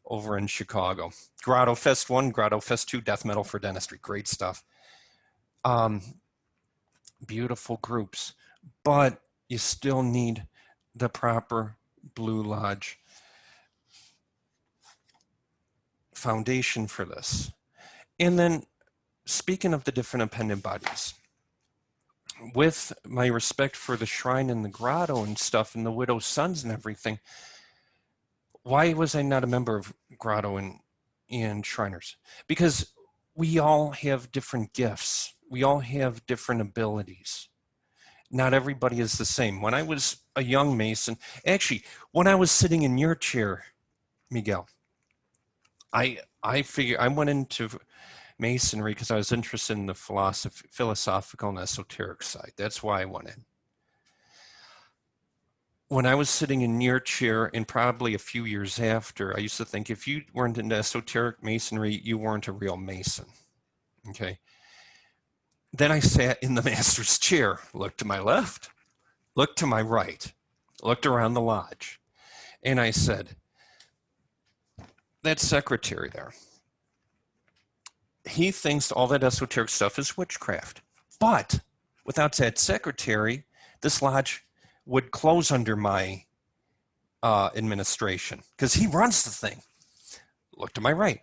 over in Chicago. Grotto Fest 1, Grotto Fest 2, Death Metal for Dentistry. Great stuff. Beautiful groups, but you still need the proper Blue Lodge foundation for this. And then, speaking of the different appendant bodies, with my respect for the shrine and the grotto and stuff and the widow's sons and everything, why was I not a member of grotto and Shriners? Because we all have different gifts. We all have different abilities. Not everybody is the same. When I was a young Mason, actually, when I was sitting in your chair, Miguel, I figured I went into Masonry because I was interested in the philosophical and esoteric side. That's why I went in. When I was sitting in your chair, and probably a few years after, I used to think if you weren't into esoteric Masonry, you weren't a real Mason. Okay. Then I sat in the master's chair, looked to my left, looked to my right, looked around the lodge, and I said, that secretary there, he thinks all that esoteric stuff is witchcraft. But without that secretary, this lodge would close under my administration because he runs the thing. Look to my right.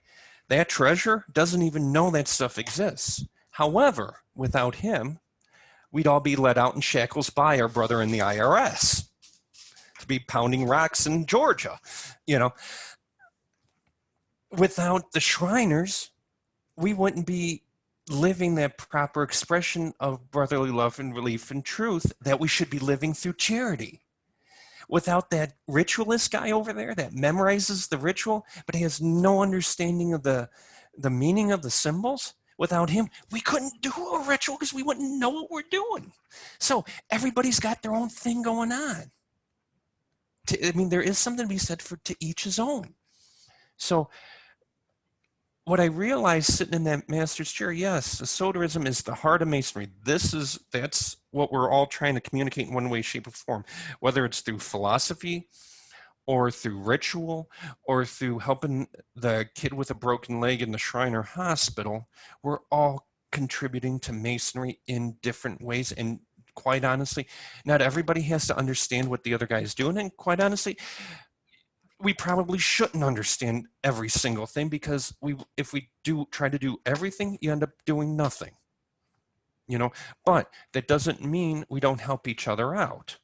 That treasurer doesn't even know that stuff exists. However, without him, we'd all be let out in shackles by our brother in the IRS to be pounding rocks in Georgia. Without the Shriners, we wouldn't be living that proper expression of brotherly love and relief and truth that we should be living through charity. Without that ritualist guy over there that memorizes the ritual but has no understanding of the meaning of the symbols, without him, we couldn't do a ritual because we wouldn't know what we're doing. So everybody's got their own thing going on. There is something to be said for to each his own. So what I realized sitting in that master's chair, yes, esotericism is the heart of Masonry. That's what we're all trying to communicate in one way, shape, or form, whether it's through philosophy or through ritual or through helping the kid with a broken leg in the Shriner Hospital. We're all contributing to Masonry in different ways. And quite honestly, not everybody has to understand what the other guy is doing. And quite honestly, we probably shouldn't understand every single thing because if we try to do everything, you end up doing nothing. But that doesn't mean we don't help each other out.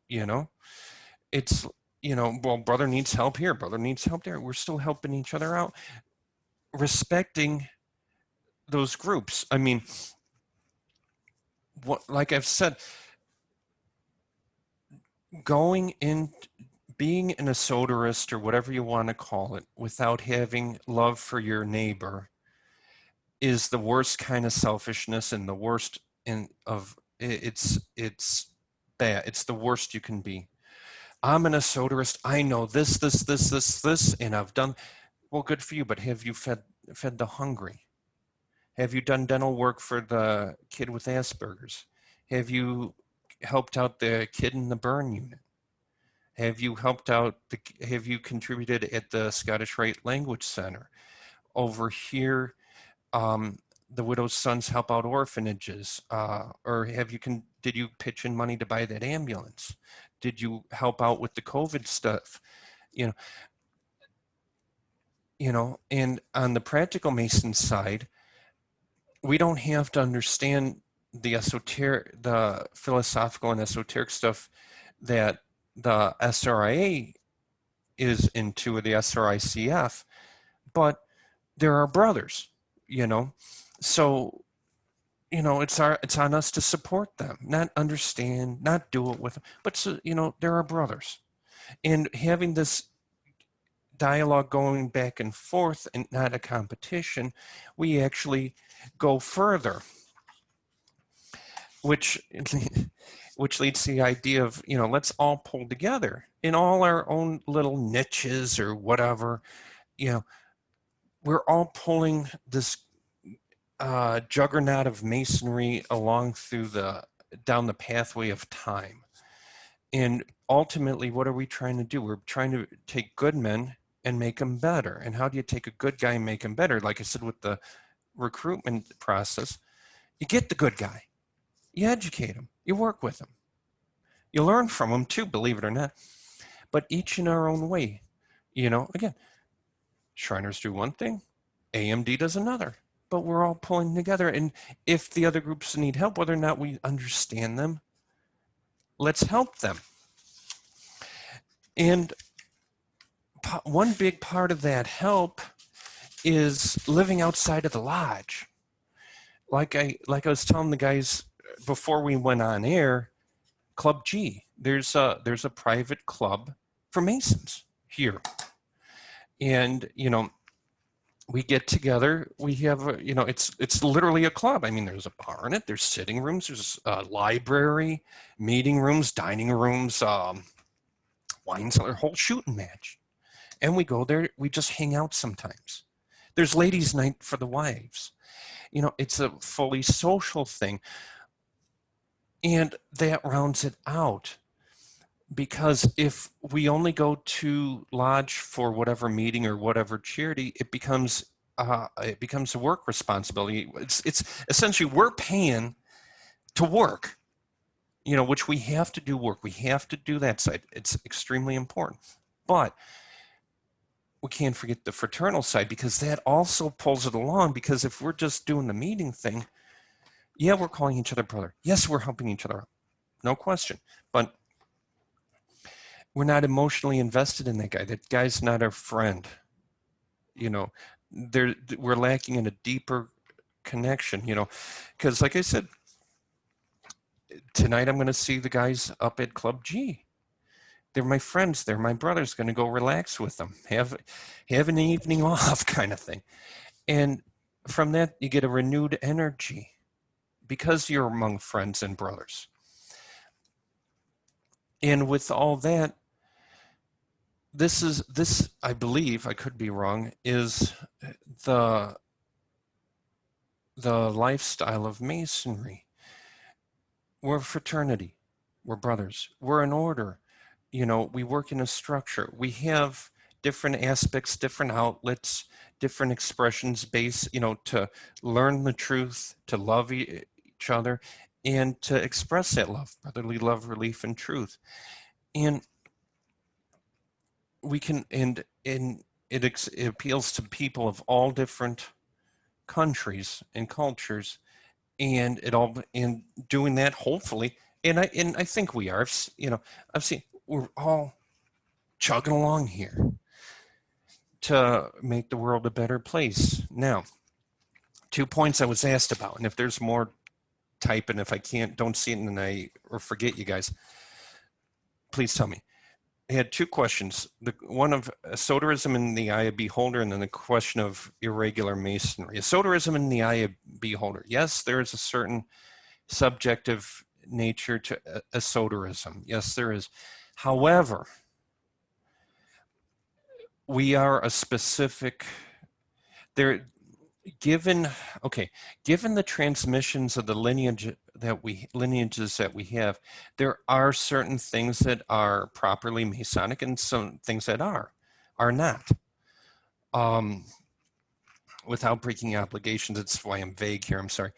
It's, well, brother needs help here, brother needs help there. We're still helping each other out, respecting those groups. Like I've said, being an esoterist or whatever you want to call it without having love for your neighbor is the worst kind of selfishness and the worst it's bad. It's the worst you can be. I'm an esoterist. I know this, and I've done, well, good for you, but have you fed the hungry? Have you done dental work for the kid with Asperger's? Have you helped out the kid in the burn unit? Have you have you contributed at the Scottish Rite Language Center? Over here, the widow's sons help out orphanages. Or did you pitch in money to buy that ambulance? Did you help out with the COVID stuff? And on the practical Mason side, we don't have to understand the philosophical and esoteric stuff that the SRIA is into, or the SRICF, but they're our brothers, you know. So, you know, it's on us to support them, not understand, not do it with them, but you know, they're our brothers. And having this dialogue going back and forth and not a competition, we actually go further, which which leads to the idea of, you know, let's all pull together in all our own little niches or whatever. You know, we're all pulling this juggernaut of masonry along down the pathway of time. And ultimately, what are we trying to do? We're trying to take good men and make them better. And how do you take a good guy and make him better? Like I said, with the recruitment process, you get the good guy, you educate him, you work with him, you learn from him too, believe it or not, but each in our own way. You know, again, Shriners do one thing, AMD does another, but we're all pulling together. And if the other groups need help, whether or not we understand them, let's help them. And one big part of that help is living outside of the lodge. Like I was telling the guys before we went on air, Club G, there's a private club for Masons here. And, you know, we get together, we have, you know, it's literally a club. I mean, there's a bar in it, there's sitting rooms, there's a library, meeting rooms, dining rooms, wine cellar, whole shooting match. And we go there, we just hang out sometimes. There's ladies' night for the wives. You know, it's a fully social thing. And that rounds it out. Because if we only go to lodge for whatever meeting or whatever charity, it becomes a work responsibility. It's essentially we're paying to work, you know, which we have to do work. We have to do that side. It's extremely important. But we can't forget the fraternal side, because that also pulls it along. Because if we're just doing the meeting thing, yeah, we're calling each other brother. Yes, we're helping each other out. No question. But we're not emotionally invested in that guy. That guy's not our friend. You know, we're lacking in a deeper connection, you know, because like I said, tonight I'm going to see the guys up at Club G. They're my friends. They're my brothers. Going to go relax with them, have an evening off kind of thing. And from that, you get a renewed energy because you're among friends and brothers. And with all that, this I believe, I could be wrong, is the lifestyle of Masonry. We're a fraternity, we're brothers, we're an order. You know, we work in a structure. We have different aspects, different outlets, different expressions based, you know, to learn the truth, to love each other, and to express that love, brotherly love, relief, and truth. And we can, and it appeals to people of all different countries and cultures, and in doing that, hopefully, and I think we are, you know, I've seen we're all chugging along here to make the world a better place. Now, 2 points I was asked about, and if there's more, type, and if I don't see it or forget you guys, please tell me. I had 2 questions. The one of esotericism in the eye of beholder, and then the question of irregular masonry. Esotericism in the eye of beholder. Yes, there is a certain subjective nature to esotericism. Yes, there is. However, we are a specific, given the transmissions of the lineages that we have, there are certain things that are properly Masonic and some things that are not. Without breaking obligations, that's why I'm vague here, I'm sorry.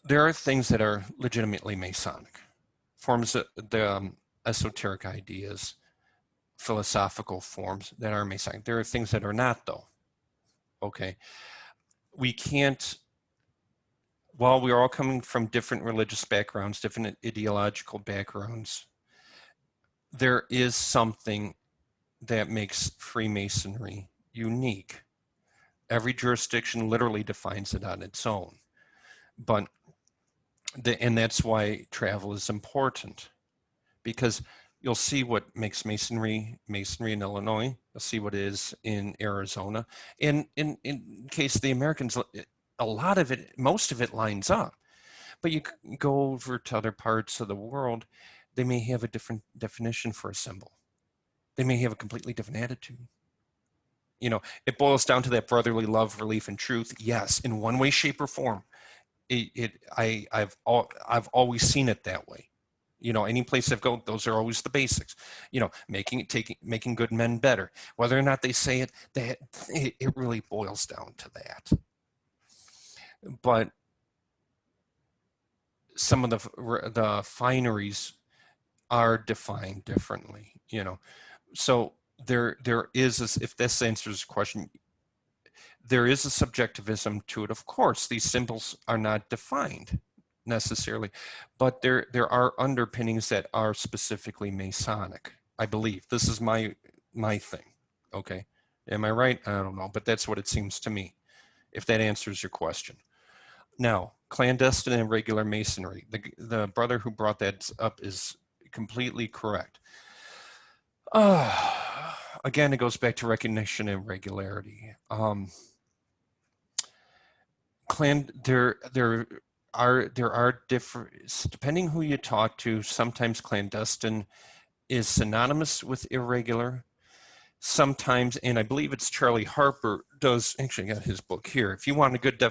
There are things that are legitimately Masonic, forms of the esoteric ideas, philosophical forms that are Masonic. There are things that are not, though. Okay, we can't while we're all coming from different religious backgrounds, different ideological backgrounds, there is something that makes Freemasonry unique. Every jurisdiction literally defines it on its own. But and that's why travel is important, because you'll see what makes Masonry in Illinois. You'll see what it is in Arizona. And in case of the Americans, a lot of it, most of it lines up. But you go over to other parts of the world, they may have a different definition for a symbol. They may have a completely different attitude. You know, it boils down to that brotherly love, relief, and truth. Yes, in one way, shape, or form. I've always seen it that way. You know, any place I've gone, those are always the basics. You know, making good men better. Whether or not they say it, it really boils down to that. But some of the fineries are defined differently. You know, so there is, if this answers the question, there is a subjectivism to it. Of course, these symbols are not defined necessarily, but there are underpinnings that are specifically Masonic. I believe this is my thing. Okay, am I right? I don't know, but that's what it seems to me. If that answers your question. Now, clandestine and regular Masonry. The brother who brought that up is completely correct. Again, it goes back to recognition and regularity. There are different, depending who you talk to. Sometimes clandestine is synonymous with irregular. Sometimes, and I believe it's Charlie Harper does, actually got his book here. If you want a good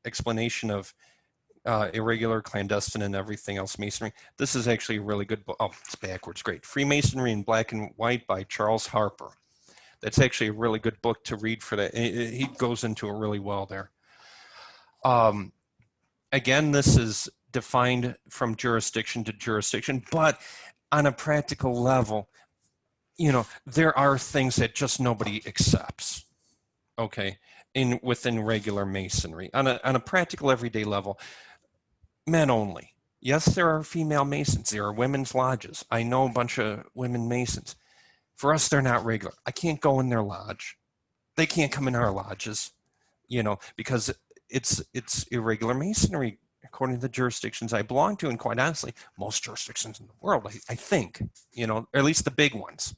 explanation of irregular, clandestine, and everything else Masonry, this is actually a really good book. Oh, it's backwards, great. Freemasonry in Black and White by Charles Harper. That's actually a really good book to read for that. He goes into it really well there. Again, this is defined from jurisdiction to jurisdiction, but on a practical level, you know, there are things that just nobody accepts, okay, within regular Masonry. On a practical everyday level, men only. Yes, there are female Masons. There are women's lodges. I know a bunch of women Masons. For us, they're not regular. I can't go in their lodge. They can't come in our lodges, you know, because it's irregular Masonry according to the jurisdictions I belong to, and quite honestly, most jurisdictions in the world, I think, you know, or at least the big ones.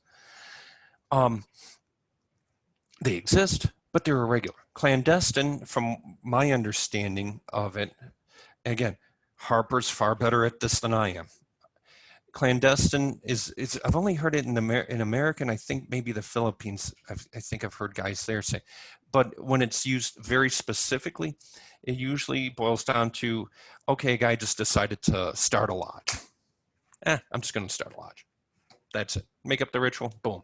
They exist, but they're irregular. Clandestine, from my understanding of it, again, Harper's far better at this than I am. Clandestine is I've only heard it in American, I think maybe the Philippines, I think I've heard guys there say, but when it's used very specifically, it usually boils down to, okay, a guy just decided to start a lodge. I'm just going to start a lodge. That's it. Make up the ritual, boom.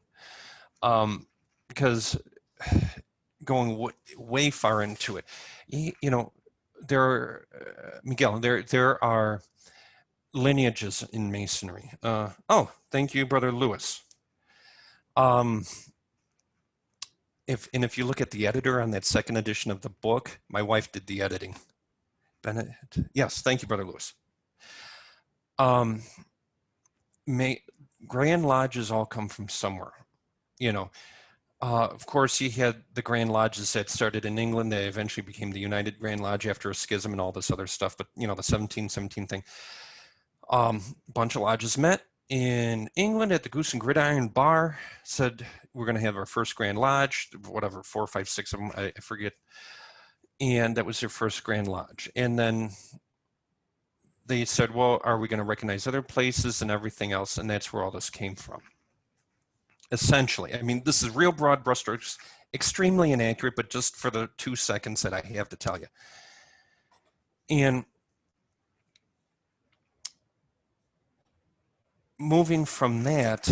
Because going way far into it, you know, Miguel, there are lineages in Masonry. Oh, thank you, Brother Lewis. If you look at the editor on that second edition of the book, my wife did the editing. Bennett, yes, thank you, Brother Lewis. Grand lodges all come from somewhere, you know. Of course, you had the Grand Lodges that started in England. They eventually became the United Grand Lodge after a schism and all this other stuff. But, you know, the 1717 thing. Bunch of lodges met in England at the Goose and Gridiron Bar, said, we're going to have our first Grand Lodge, whatever, 4, 5, 6 of them, I forget. And that was their first Grand Lodge. And then they said, well, are we going to recognize other places and everything else? And that's where all this came from. Essentially, I mean, this is real broad brushstrokes, extremely inaccurate, but just for the 2 seconds that I have to tell you. And moving from that,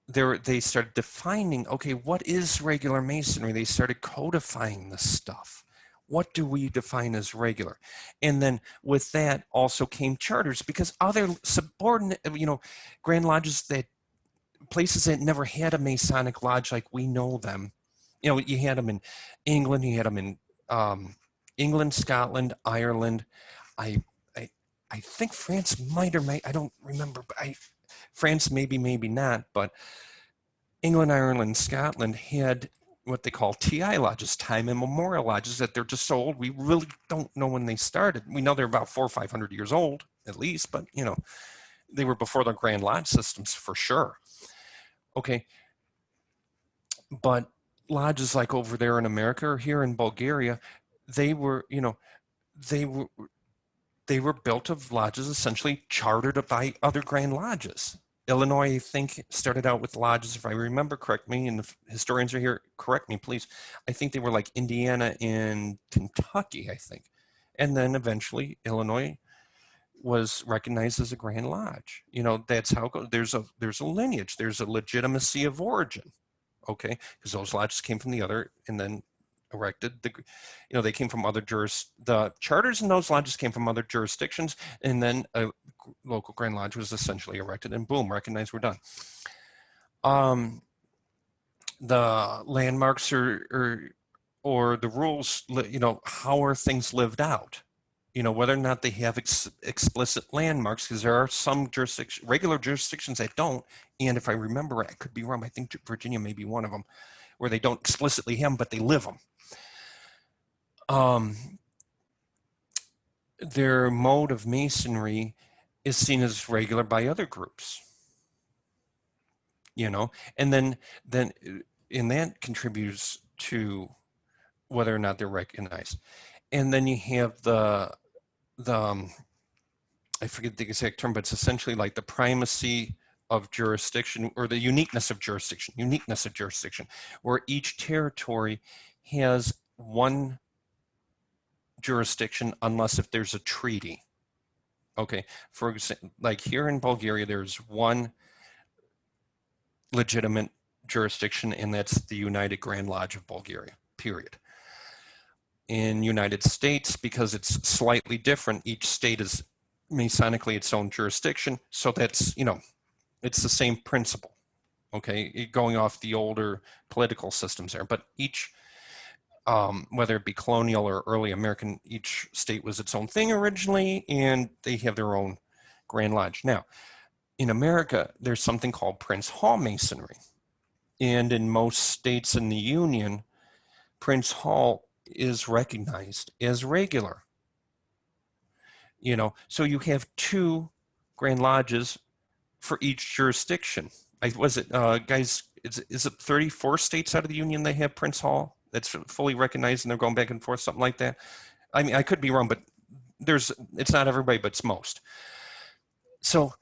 they started defining, okay, what is regular Masonry? They started codifying this stuff. What do we define as regular? And then with that also came charters, because other subordinate, you know, Grand Lodges, that places that never had a Masonic lodge like we know them, you know, you had them in England, you had them in England, Scotland, Ireland. I, I, I think France might or may, I don't remember, but France maybe, maybe not, but England, Ireland, Scotland had what they call TI lodges, time immemorial lodges, that they're just so old, we really don't know when they started. We know they're about 400 or 500 years old, at least, but you know, they were before the Grand Lodge systems for sure. Okay, but lodges like over there in America or here in Bulgaria, they were, you know, they were built of lodges essentially chartered by other Grand Lodges. Illinois, I think, started out with lodges, if I remember correct me, and the historians are here, correct me, please. I think they were like Indiana and Kentucky, I think. And then eventually Illinois was recognized as a Grand Lodge. You know, that's how it goes. There's a lineage, there's a legitimacy of origin, okay? Because those lodges came from the other, and then erected the, you know, they came from other the charters in those lodges came from other jurisdictions, and then a local Grand Lodge was essentially erected, and boom, recognized, we're done. The landmarks or the rules, you know, how are things lived out? You know, whether or not they have explicit landmarks, because there are some jurisdictions, regular jurisdictions that don't, and if I remember, I could be wrong, I think Virginia may be one of them, where they don't explicitly have them, but they live them. Their mode of masonry is seen as regular by other groups, you know, and then and that contributes to whether or not they're recognized. And then you have the I forget the exact term, but it's essentially like the primacy of jurisdiction, or the uniqueness of jurisdiction, where each territory has one jurisdiction unless if there's a treaty. Okay, for example, like here in Bulgaria, there's one legitimate jurisdiction, and that's the United Grand Lodge of Bulgaria, period. In United States, because it's slightly different, each state is Masonically its own jurisdiction, so that's, you know, it's the same principle, okay, going off the older political systems there, but each, whether it be colonial or early American, each state was its own thing originally, and they have their own Grand Lodge. Now, in America, there's something called Prince Hall Masonry, and in most states in the Union, Prince Hall is recognized as regular. You know, so you have two Grand Lodges for each jurisdiction. Was it, guys, is it 34 states out of the Union they have Prince Hall that's fully recognized, and they're going back and forth, something like that? I mean, I could be wrong, but it's not everybody, but it's most. So,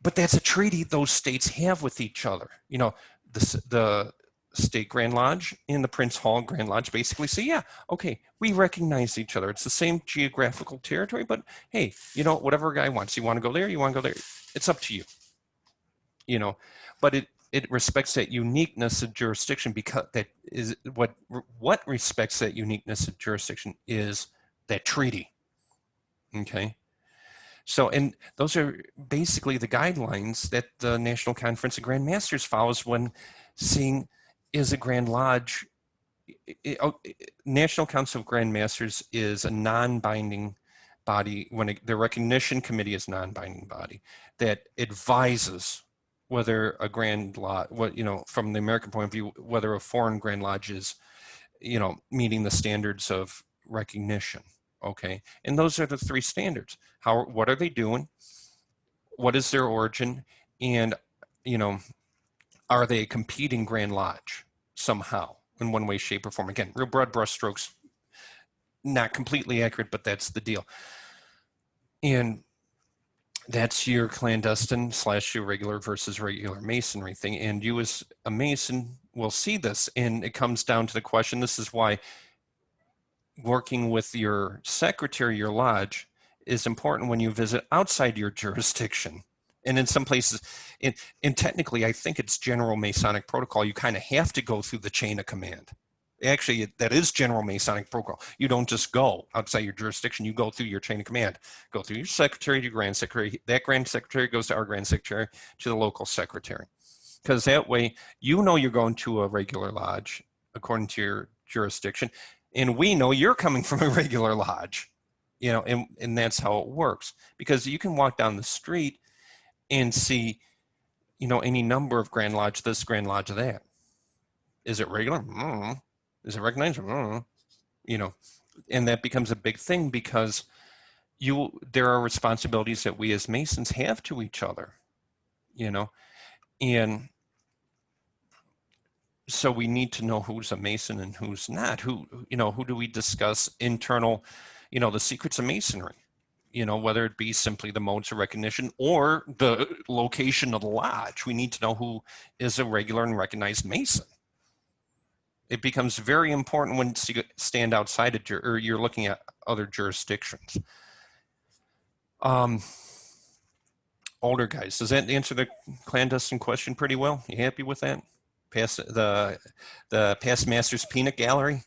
but that's a treaty those states have with each other. You know, the State Grand Lodge and the Prince Hall Grand Lodge basically say, yeah, okay, we recognize each other. It's the same geographical territory, but hey, you know, whatever a guy wants, you want to go there, you want to go there, it's up to you. You know, but it respects that uniqueness of jurisdiction, because that is what respects that uniqueness of jurisdiction is that treaty. Okay. So, and those are basically the guidelines that the National Conference of Grand Masters follows when seeing, is a Grand Lodge, National Council of Grand Masters is a non-binding body, when the recognition committee is non-binding body that advises whether a Grand Lodge, what, you know, from the American point of view, whether a foreign Grand Lodge is, you know, meeting the standards of recognition. Okay, and those are the three standards. What are they doing? What is their origin? And, you know, are they a competing Grand Lodge somehow in one way, shape, or form? Again, real broad brushstrokes, not completely accurate, but that's the deal. And that's your clandestine / your regular versus regular Masonry thing. And you as a Mason will see this, and it comes down to the question, this is why working with your secretary, your lodge, is important when you visit outside your jurisdiction. And in some places, and technically, I think it's general Masonic protocol, you kind of have to go through the chain of command. Actually, that is general Masonic protocol. You don't just go outside your jurisdiction, you go through your chain of command. Go through your secretary to your grand secretary. That grand secretary goes to our grand secretary, to the local secretary. Because that way, you know you're going to a regular lodge according to your jurisdiction. And we know you're coming from a regular lodge, you know, and that's how it works. Because you can walk down the street and see, you know, any number of Grand Lodge this, Grand Lodge that. Is it regular? Is it recognized? You know, and that becomes a big thing because there are responsibilities that we as Masons have to each other, you know, and so we need to know who's a Mason and who's not. Who, you know, who do we discuss internal, you know, the secrets of Masonry, you know, whether it be simply the modes of recognition or the location of the lodge. We need to know who is a regular and recognized Mason. It becomes very important when you stand outside of, or you're looking at other jurisdictions. Older guys, does that answer the clandestine question pretty well? You happy with that? Past the past masters peanut gallery?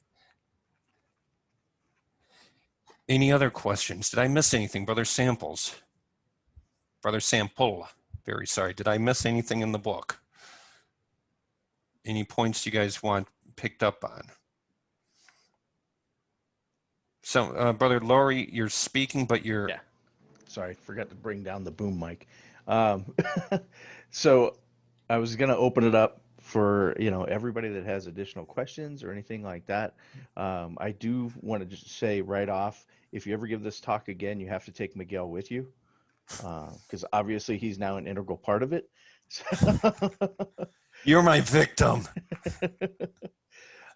Any other questions? Did I miss anything? Brother Samples? Brother Sample, very sorry. Did I miss anything in the book? Any points you guys want picked up on? So, Brother Laurie, you're speaking, but you're... Yeah. Sorry, forgot to bring down the boom mic. So I was going to open it up for, you know, everybody that has additional questions or anything like that. I do want to just say right off, if you ever give this talk again, you have to take Miguel with you, because obviously he's now an integral part of it. You're my victim.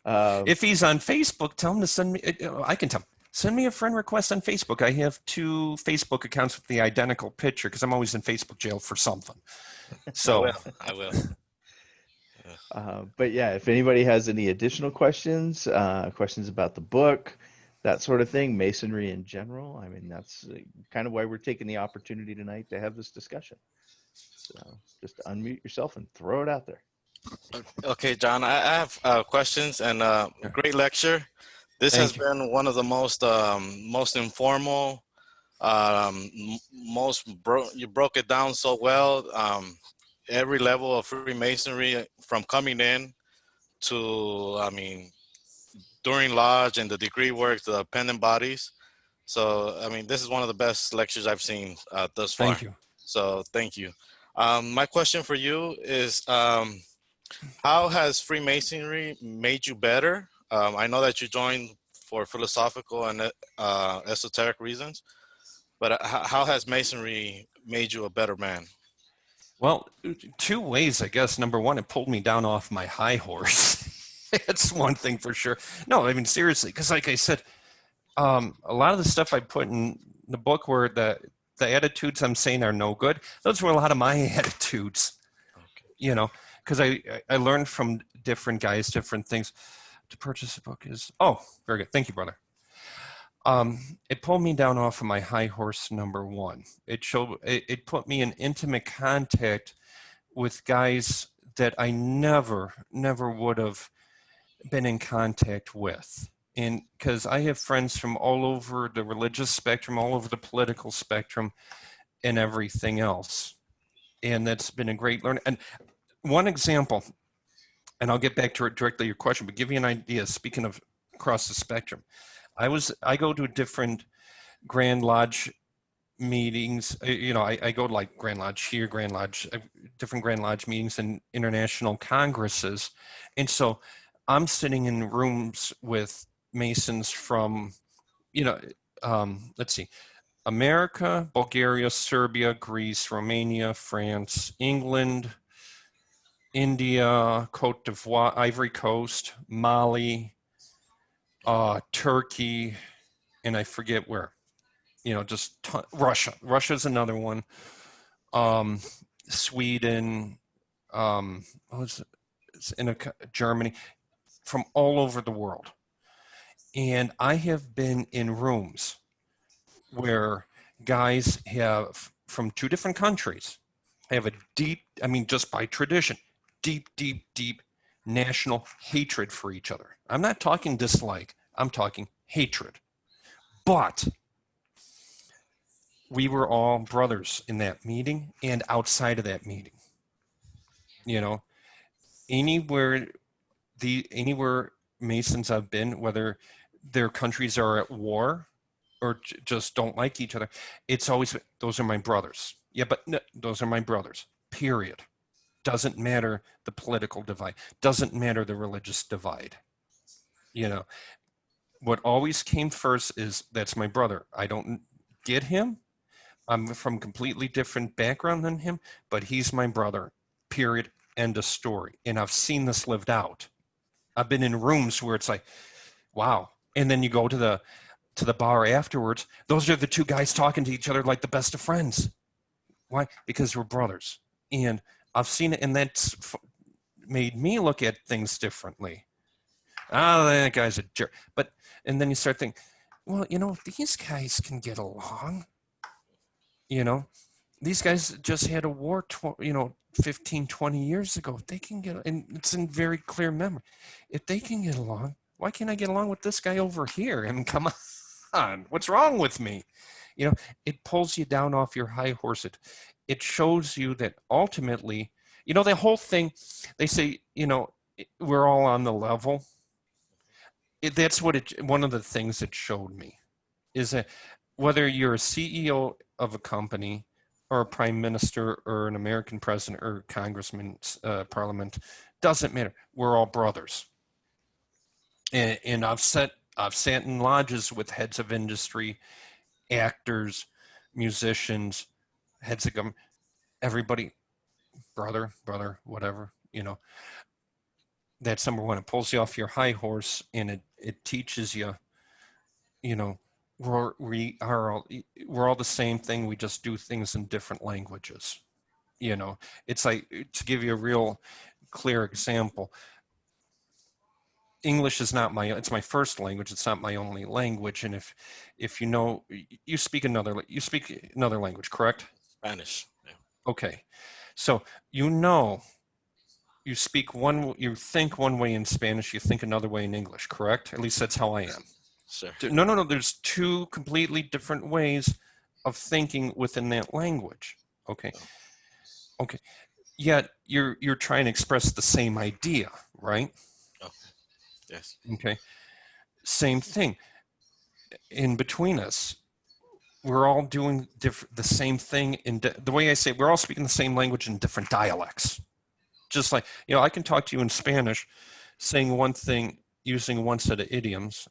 If he's on Facebook, tell him to send me, I can tell him, send me a friend request on Facebook. I have 2 Facebook accounts with the identical picture because I'm always in Facebook jail for something. So I will. But yeah, if anybody has any additional questions, questions about the book, that sort of thing, Masonry in general, I mean, that's kind of why we're taking the opportunity tonight to have this discussion. So just unmute yourself and throw it out there. Okay, John, I have questions and great lecture. This has been one of the most informal, you broke it down so well. Every level of Freemasonry from coming in to, I mean, during lodge and the degree work, the pendant bodies. So, I mean, this is one of the best lectures I've seen thus far. thank you. So thank you. My question for you is, how has Freemasonry made you better? I know that you joined for philosophical and esoteric reasons, but how has Masonry made you a better man? Well, 2 ways, I guess. Number one, it pulled me down off my high horse. That's one thing for sure. No, I mean, seriously, because like I said, a lot of the stuff I put in the book where the attitudes I'm saying are no good, those were a lot of my attitudes, you know, because I learned from different guys, different things. To purchase a book is, oh, very good. Thank you, brother. It pulled me down off of my high horse, number one. It put me in intimate contact with guys that I never would have been in contact with. And because I have friends from all over the religious spectrum, all over the political spectrum, and everything else. And that's been a great learning. And one example, and I'll get back to it directly your question, but give you an idea, speaking of across the spectrum. I go to different Grand Lodge meetings, you know, I go to like Grand Lodge here, Grand Lodge, different Grand Lodge meetings and international congresses. And so I'm sitting in rooms with Masons from, you know, let's see, America, Bulgaria, Serbia, Greece, Romania, France, England, India, Cote d'Ivoire, Ivory Coast, Mali, Turkey, and I forget where. You know, just Russia. Russia's another one. Sweden, Germany, from all over the world. And I have been in rooms where guys have from 2 different countries have a deep, I mean, just by tradition, deep national hatred for each other. I'm not talking dislike, I'm talking hatred. But we were all brothers in that meeting and outside of that meeting. You know, anywhere Masons I've been, whether their countries are at war or just don't like each other, it's always, those are my brothers. Yeah, but no, those are my brothers, period. Doesn't matter the political divide, doesn't matter the religious divide. You know, what always came first is, that's my brother. I don't get him. I'm from completely different background than him, but he's my brother, period, end of story. And I've seen this lived out. I've been in rooms where it's like, wow. And then you go to the bar afterwards. Those are the two guys talking to each other like the best of friends. Why? Because we're brothers. And I've seen it, and that's made me look at things differently. Oh, that guy's a jerk. But, and then you start thinking, well, you know, these guys can get along. You know, these guys just had a war, 15, 20 years ago. They can get, and it's in very clear memory. If they can get along, why can't I get along with this guy over here? I mean, come on, what's wrong with me? You know, it pulls you down off your high horse. It shows you that ultimately, you know, the whole thing, they say, you know, we're all on the level. That's what one of the things it showed me is that whether you're a CEO of a company or a prime minister or an American president or congressman, parliament, doesn't matter. We're all brothers. And I've sat in lodges with heads of industry, actors, musicians, heads of government, everybody, brother, whatever, you know. That's number one. It pulls you off your high horse, and it teaches you, you know, we're all the same thing. We just do things in different languages. You know, it's like, to give you a real clear example, English is not it's my first language. It's not my only language. And if you know, you speak another language, correct? Spanish. Yeah. Okay. So, you know, you think one way in Spanish, you think another way in English, correct? At least that's how I am. Sure. No. There's two completely different ways of thinking within that language. Okay. Okay. Yet you're trying to express the same idea, right? Oh, yes. Okay. Same thing. In between us, we're all doing the same thing. The way I say it, we're all speaking the same language in different dialects. Just like, you know, I can talk to you in Spanish, saying one thing, using one set of idioms,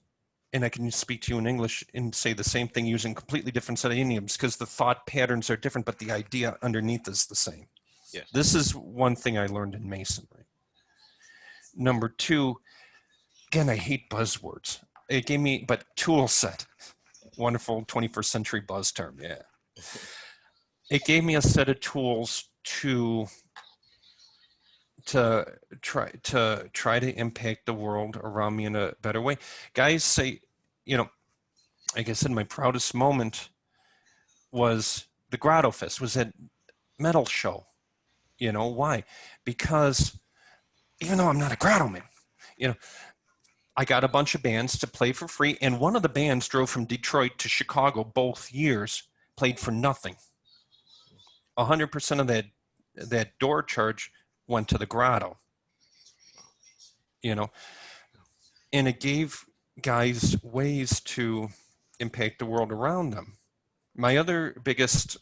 and I can speak to you in English and say the same thing using completely different set of idioms, because the thought patterns are different, but the idea underneath is the same. Yes. This is one thing I learned in Masonry. Number two, again, I hate buzzwords. It gave me, but tool set, wonderful 21st century buzz term, yeah. It gave me a set of tools to try to impact the world around me in a better way. Guys say, you know, like I said, my proudest moment was the Grotto Fest, was that metal show. You know, why? Because even though I'm not a grotto man, you know, I got a bunch of bands to play for free, and one of the bands drove from Detroit to Chicago both years, played for nothing. 100% of that door charge went to the grotto. You know, and it gave guys ways to impact the world around them. My other biggest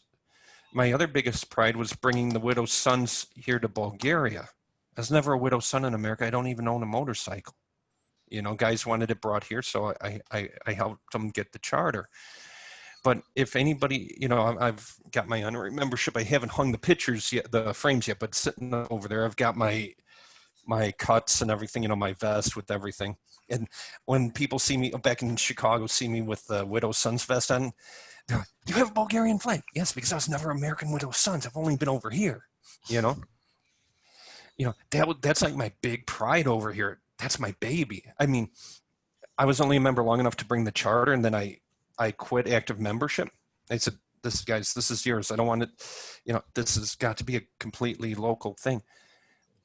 pride was bringing the widow's sons here to Bulgaria. I was never a widow's son in America. I don't even own a motorcycle. You know, guys wanted it brought here, so I helped them get the charter. But if anybody, you know, I've got my honorary membership. I haven't hung the pictures yet, the frames yet, but sitting over there, I've got my cuts and everything, you know, my vest with everything. And when people see me back in Chicago, see me with the widow's sons vest on, they're like, "Do you have a Bulgarian flag?" Yes, because I was never American widow's sons. I've only been over here, you know. You know, that's like my big pride over here. That's my baby. I mean, I was only a member long enough to bring the charter, and then I quit active membership. I said, this is yours. I don't want it, you know, this has got to be a completely local thing.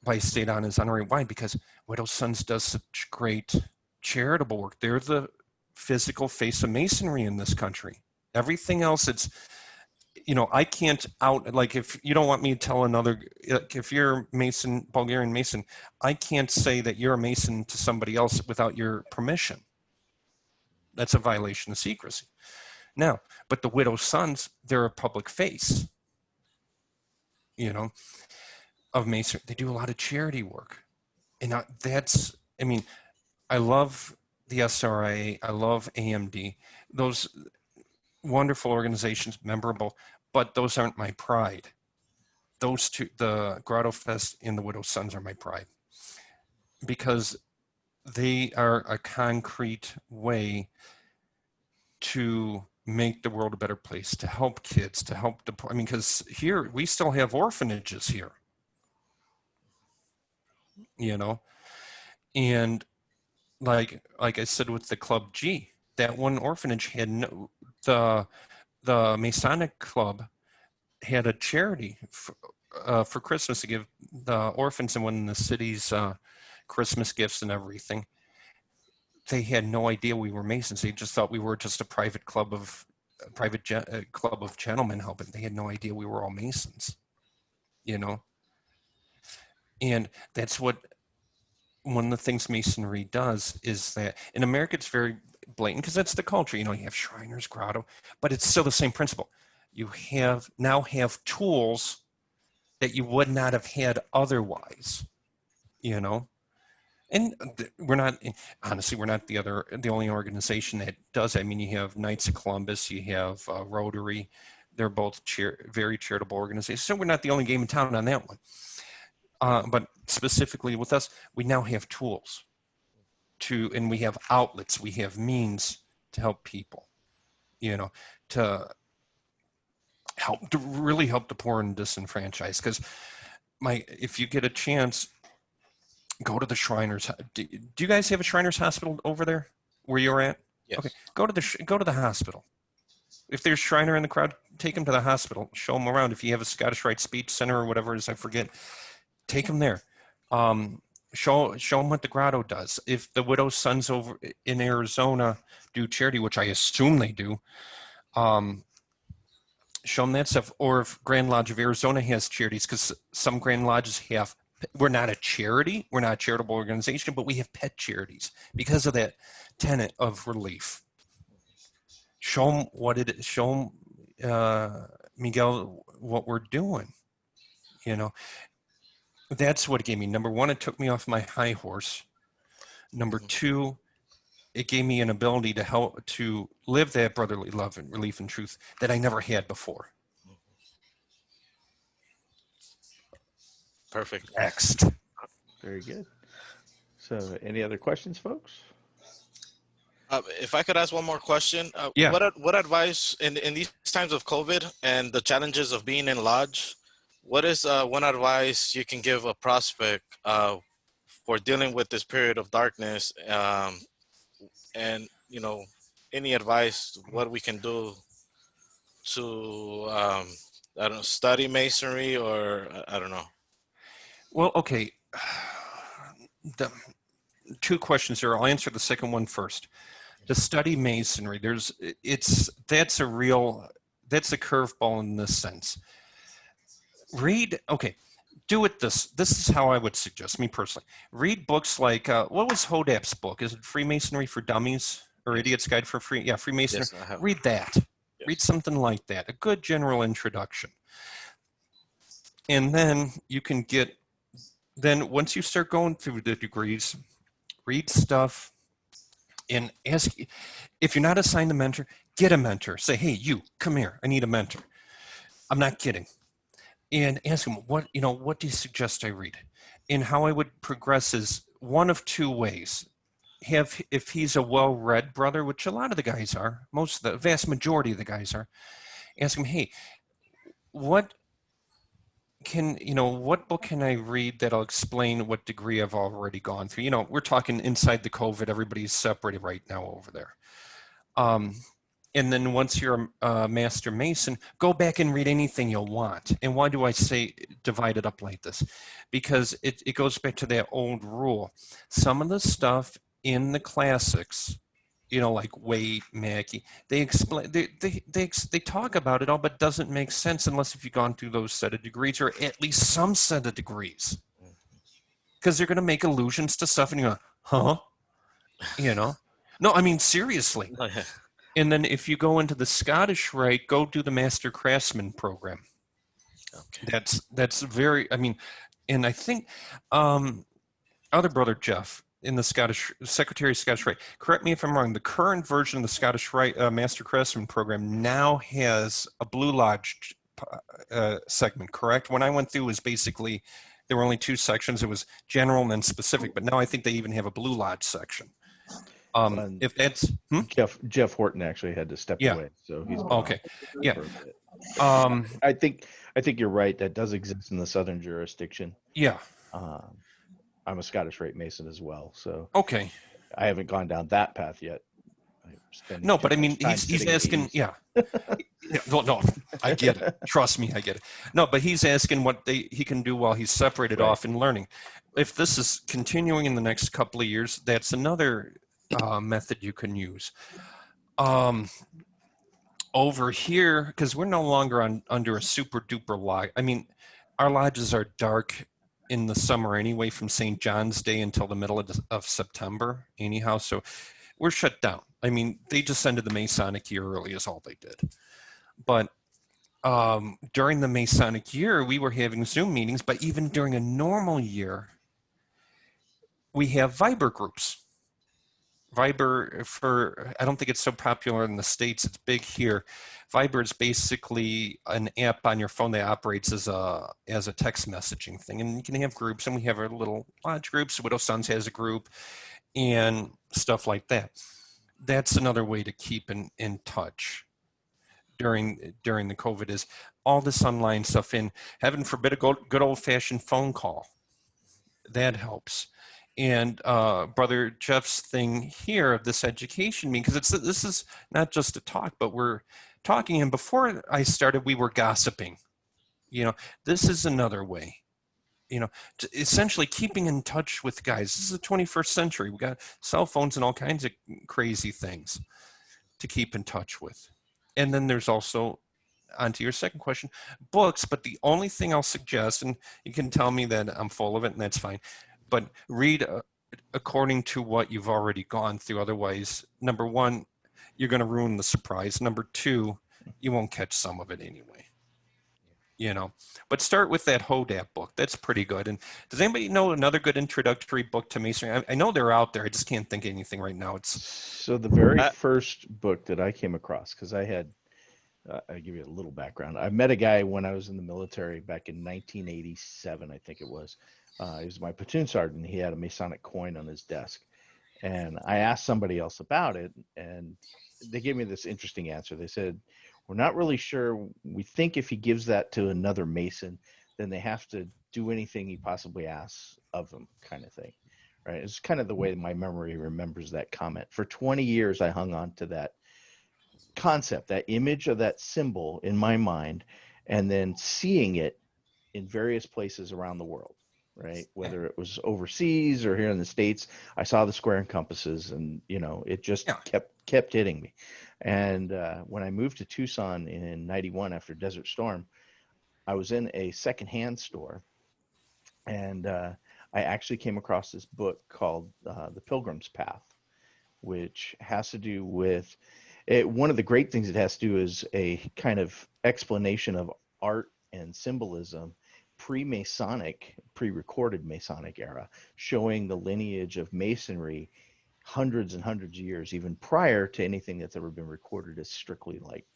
But I stayed on as honorary. Why? Because Widow's Sons does such great charitable work. They're the physical face of Masonry in this country. Everything else, it's, you know, I can't like, if you don't want me to tell another, if you're Mason, Bulgarian Mason, I can't say that you're a Mason to somebody else without your permission. That's a violation of secrecy. Now, but the widow's sons, they're a public face, you know, of Masonry. They do a lot of charity work. And that's, I mean, I love the SRIA, I love AMD, those wonderful organizations, memorable, but those aren't my pride. Those two, the Grotto Fest and the Widow's Sons, are my pride, because they are a concrete way to make the world a better place, to help kids, to help the poor. I mean, because here we still have orphanages here, you know, and like I said with the Club G, that one orphanage had no, the Masonic Club had a charity for Christmas to give the orphans and one in the city's Christmas gifts and everything. They had no idea we were Masons. They just thought we were just a private club of gentlemen helping. They had no idea we were all Masons, you know. And that's what one of the things Masonry does is that in America it's very blatant because that's the culture. You know, you have Shriners, Grotto, but it's still the same principle. You now have tools that you would not have had otherwise, you know. And we're not, honestly, we're not the only organization that does. I mean, you have Knights of Columbus, you have Rotary. They're both very charitable organizations. So we're not the only game in town on that one. But specifically with us, we now have tools and we have outlets, we have means to help people, you know, to really help the poor and disenfranchised. Because if you get a chance, go to the Shriners. Do you guys have a Shriners Hospital over there where you're at? Yes. Okay, go to the hospital. If there's Shriner in the crowd, take them to the hospital. Show them around. If you have a Scottish Rite Speech Center or whatever it is, I forget. Take them there. Show them what the Grotto does. If the Widow's Sons over in Arizona do charity, which I assume they do, show them that stuff. Or if Grand Lodge of Arizona has charities, because some Grand Lodges have. We're not a charity. We're not a charitable organization, but we have pet charities because of that tenet of relief. Show them what it is. Show them, Miguel, what we're doing. You know, that's what it gave me. Number one, it took me off my high horse. Number two, it gave me an ability to help to live that brotherly love and relief and truth that I never had before. Perfect. Next. Very good. So any other questions, folks? If I could ask one more question, Yeah. What advice in these times of COVID and the challenges of being in lodge, what is one advice you can give a prospect for dealing with this period of darkness, and you know, any advice what we can do to I don't know, study Masonry, or I don't know. Well, okay. The two questions there. I'll answer the second one first. To study Masonry, that's a curveball in this sense. Do it this is how I would suggest, me personally. Read books like, what was Hodap's book? Is it Freemasonry for Dummies or Idiot's Guide for Freemasonry? Yes, I have. Read that. Yes. Read something like that, a good general introduction. And then you can once you start going through the degrees, read stuff and ask, if you're not assigned a mentor, get a mentor. Say, hey, you, come here, I need a mentor. I'm not kidding. And ask him, what do you suggest I read? And how I would progress is one of two ways. If he's a well-read brother, which a lot of the guys are, the vast majority of the guys are, ask him, hey, what book can I read that'll explain what degree I've already gone through? You know, we're talking inside the COVID, everybody's separated right now over there. And then once you're a Master Mason, go back and read anything you'll want. And why do I say divide it up like this? Because it goes back to that old rule. Some of the stuff in the classics, you know, like Wade, Mackey, they explain, they talk about it all, but doesn't make sense unless if you've gone through those set of degrees, or at least some set of degrees. Because they're going to make allusions to stuff and you go, huh? You know? No, I mean, seriously. Oh, yeah. And then if you go into the Scottish Rite, go do the Master Craftsman program. Okay. That's very, I mean, and I think other brother Jeff in the Scottish Secretary of Scottish Rite, correct me if I'm wrong, the current version of the Scottish Rite Master Craftsman program now has a Blue Lodge segment, correct? When I went through, it was basically, there were only two sections. It was general and then specific, but now I think they even have a Blue Lodge section. And If that's, Jeff Horton actually had to step yeah, away, so he's been okay, off yeah. for a bit. Um, I think you're right. That does exist in the southern jurisdiction. yeah, I'm a Scottish Rite Mason as well, so okay. I haven't gone down that path yet. I'm spending No, too but I mean, much time he's sitting in the asking, east. yeah. Yeah, no, I get it. Trust me, I get it. No, but he's asking what he can do while he's separated Right. off and learning. If this is continuing in the next couple of years, that's another method you can use. Over here, because we're no longer under a super duper lodge. I mean, our lodges are dark in the summer anyway, from St. John's Day until the middle of September anyhow. So we're shut down. I mean, they just ended the Masonic year early is all they did. But during the Masonic year, we were having Zoom meetings, but even during a normal year, we have Viber groups. Viber, I don't think it's so popular in the States, it's big here. Viber is basically an app on your phone that operates as a text messaging thing. And you can have groups, and we have our little lodge groups. Widow Sons has a group and stuff like that. That's another way to keep in touch during the COVID, is all this online stuff. In heaven forbid a good old fashioned phone call, that helps. And brother Jeff's thing here of this education meeting, because this is not just a talk, but we're talking. And before I started, we were gossiping. This is another way. Essentially keeping in touch with guys. This is the 21st century. We got cell phones and all kinds of crazy things to keep in touch with. And then there's also, onto your second question, books. But the only thing I'll suggest, and you can tell me that I'm full of it, and that's fine, but read according to what you've already gone through. Otherwise, number one, you're going to ruin the surprise. Number two, you won't catch some of it anyway. But start with that HODAP book. That's pretty good. And does anybody know another good introductory book to Masonry? I know they're out there. I just can't think of anything right now. So the very first book that I came across, because I had, I'll give you a little background. I met a guy when I was in the military back in 1987, I think it was. He was my platoon sergeant. He had a Masonic coin on his desk. And I asked somebody else about it, and they gave me this interesting answer. They said, we're not really sure. We think if he gives that to another Mason, then they have to do anything he possibly asks of them, kind of thing. Right? It's kind of the way my memory remembers that comment. For 20 years, I hung on to that concept, that image of that symbol in my mind, and then seeing it in various places around the world, right? Whether it was overseas or here in the States, I saw the square and compasses, and it just kept hitting me. And when I moved to Tucson in '91 after Desert Storm, I was in a secondhand store, and I actually came across this book called The Pilgrims Path, which has to do with one of the great things it has to do is a kind of explanation of art and symbolism pre-Masonic, pre-recorded Masonic era, showing the lineage of Masonry hundreds and hundreds of years, even prior to anything that's ever been recorded as strictly like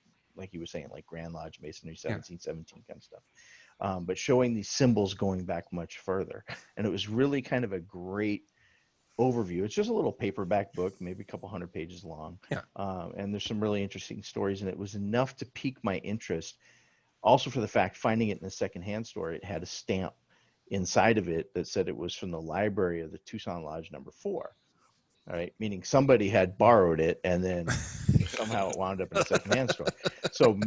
you were saying, like Grand Lodge Masonry, 1717 kind of stuff. But showing these symbols going back much further. And it was really kind of a great overview. It's just a little paperback book, maybe a couple hundred pages long. And there's some really interesting stories, and it was enough to pique my interest. Also for the fact, finding it in a secondhand store, it had a stamp inside of it that said it was from the library of the Tucson Lodge number 4. All right, meaning somebody had borrowed it and then somehow it wound up in a secondhand store. So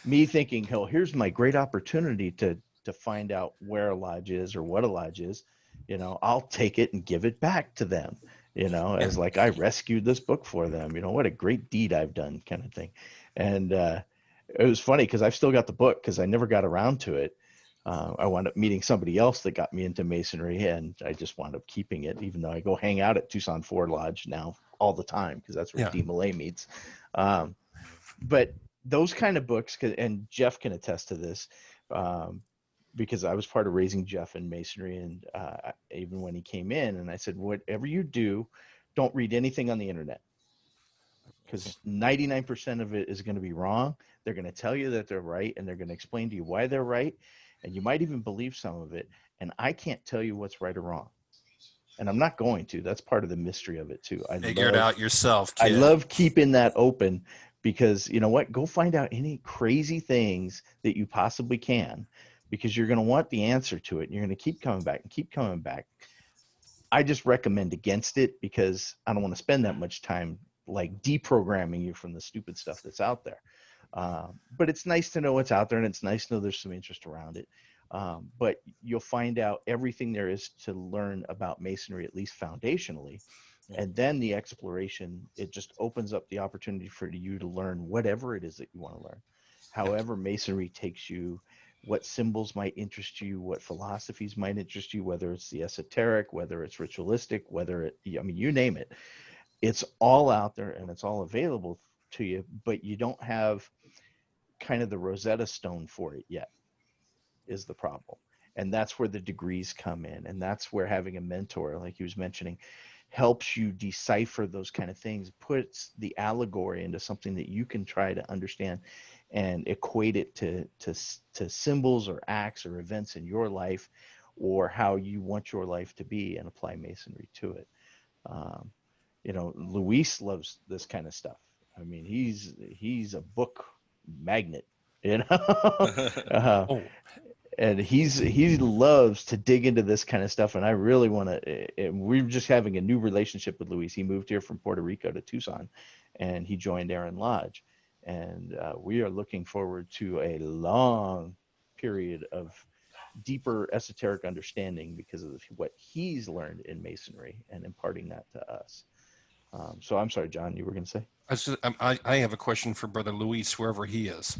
me thinking, oh, here's my great opportunity to find out where a lodge is or what a lodge is. I'll take it and give it back to them. As like I rescued this book for them. What a great deed I've done, kind of thing. And it was funny because I've still got the book because I never got around to it. I wound up meeting somebody else that got me into Masonry, and I just wound up keeping it, even though I go hang out at Tucson Ford Lodge now all the time because that's where Yeah. Steve Millay meets. But those kind of books, and Jeff can attest to this, because I was part of raising Jeff in Masonry, and even when he came in, and I said, whatever you do, don't read anything on the internet, because 99% of it is going to be wrong. They're going to tell you that they're right, and they're going to explain to you why they're right, and you might even believe some of it, and I can't tell you what's right or wrong, and I'm not going to. That's part of the mystery of it too. Figure it out yourself, I kid. love keeping that open, because you know what? Go find out any crazy things that you possibly can, because you're going to want the answer to it, and you're going to keep coming back and keep coming back. I just recommend against it, because I don't want to spend that much time like deprogramming you from the stupid stuff that's out there. But it's nice to know what's out there, and it's nice to know there's some interest around it. But you'll find out everything there is to learn about Masonry, at least foundationally. And then the exploration, it just opens up the opportunity for you to learn whatever it is that you want to learn. However Masonry takes you, what symbols might interest you, what philosophies might interest you, whether it's the esoteric, whether it's ritualistic, whether it, I mean, you name it. It's all out there and it's all available to you, but you don't have kind of the Rosetta Stone for it yet, is the problem. And that's where the degrees come in. And that's where having a mentor, like he was mentioning, helps you decipher those kind of things, puts the allegory into something that you can try to understand and equate it to symbols or acts or events in your life, or how you want your life to be, and apply Masonry to it. You know, Luis loves this kind of stuff. I mean, he's a book magnet, you know. Oh, And he loves to dig into this kind of stuff, and I really want to. We're just having a new relationship with Luis. He moved here from Puerto Rico to Tucson, and he joined Aaron Lodge, and we are looking forward to a long period of deeper esoteric understanding because of what he's learned in Masonry and imparting that to us. So I'm sorry, John, you were going to say? I have a question for Brother Luis, wherever he is.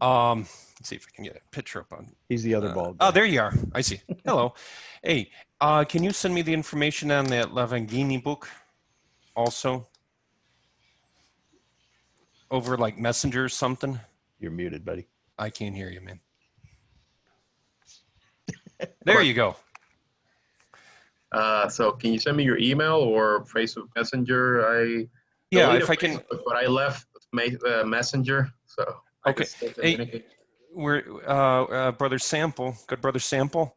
Let's see if I can get a picture up on. He's the other bald guy. Oh, there you are. I see. Hello. Hey, can you send me the information on that Lavangini book also? Over like Messenger or something? You're muted, buddy. I can't hear you, man. There you go. So can you send me your email or Facebook Messenger? Yeah, if I can. Facebook, but I left Messenger, so I Okay. can still Hey, communicate. we're Brother Sample, good Brother Sample.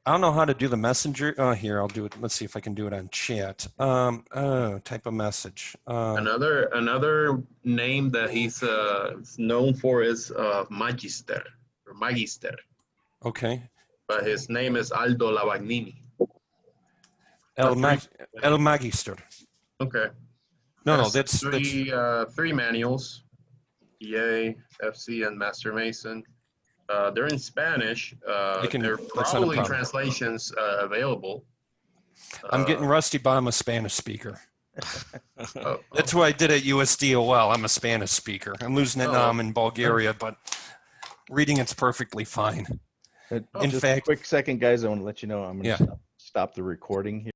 I don't know how to do the messenger. Here, I'll do it. Let's see if I can do it on chat. Type a message. Another name that he's known for is Magister or Magister, Okay. but his name is Aldo Lavagnini. El Magister. Okay. No, Has that's three manuals: EA, FC, and Master Mason. They're in Spanish. There are that's not a probably problem. translations available. I'm getting rusty, but I'm a Spanish speaker. Oh, That's why I did at USDOL. I'm a Spanish speaker. I'm losing it now. I'm in Bulgaria, but reading it's perfectly fine. In Just fact, a quick second, guys. I want to let you know I'm going to stop the recording here.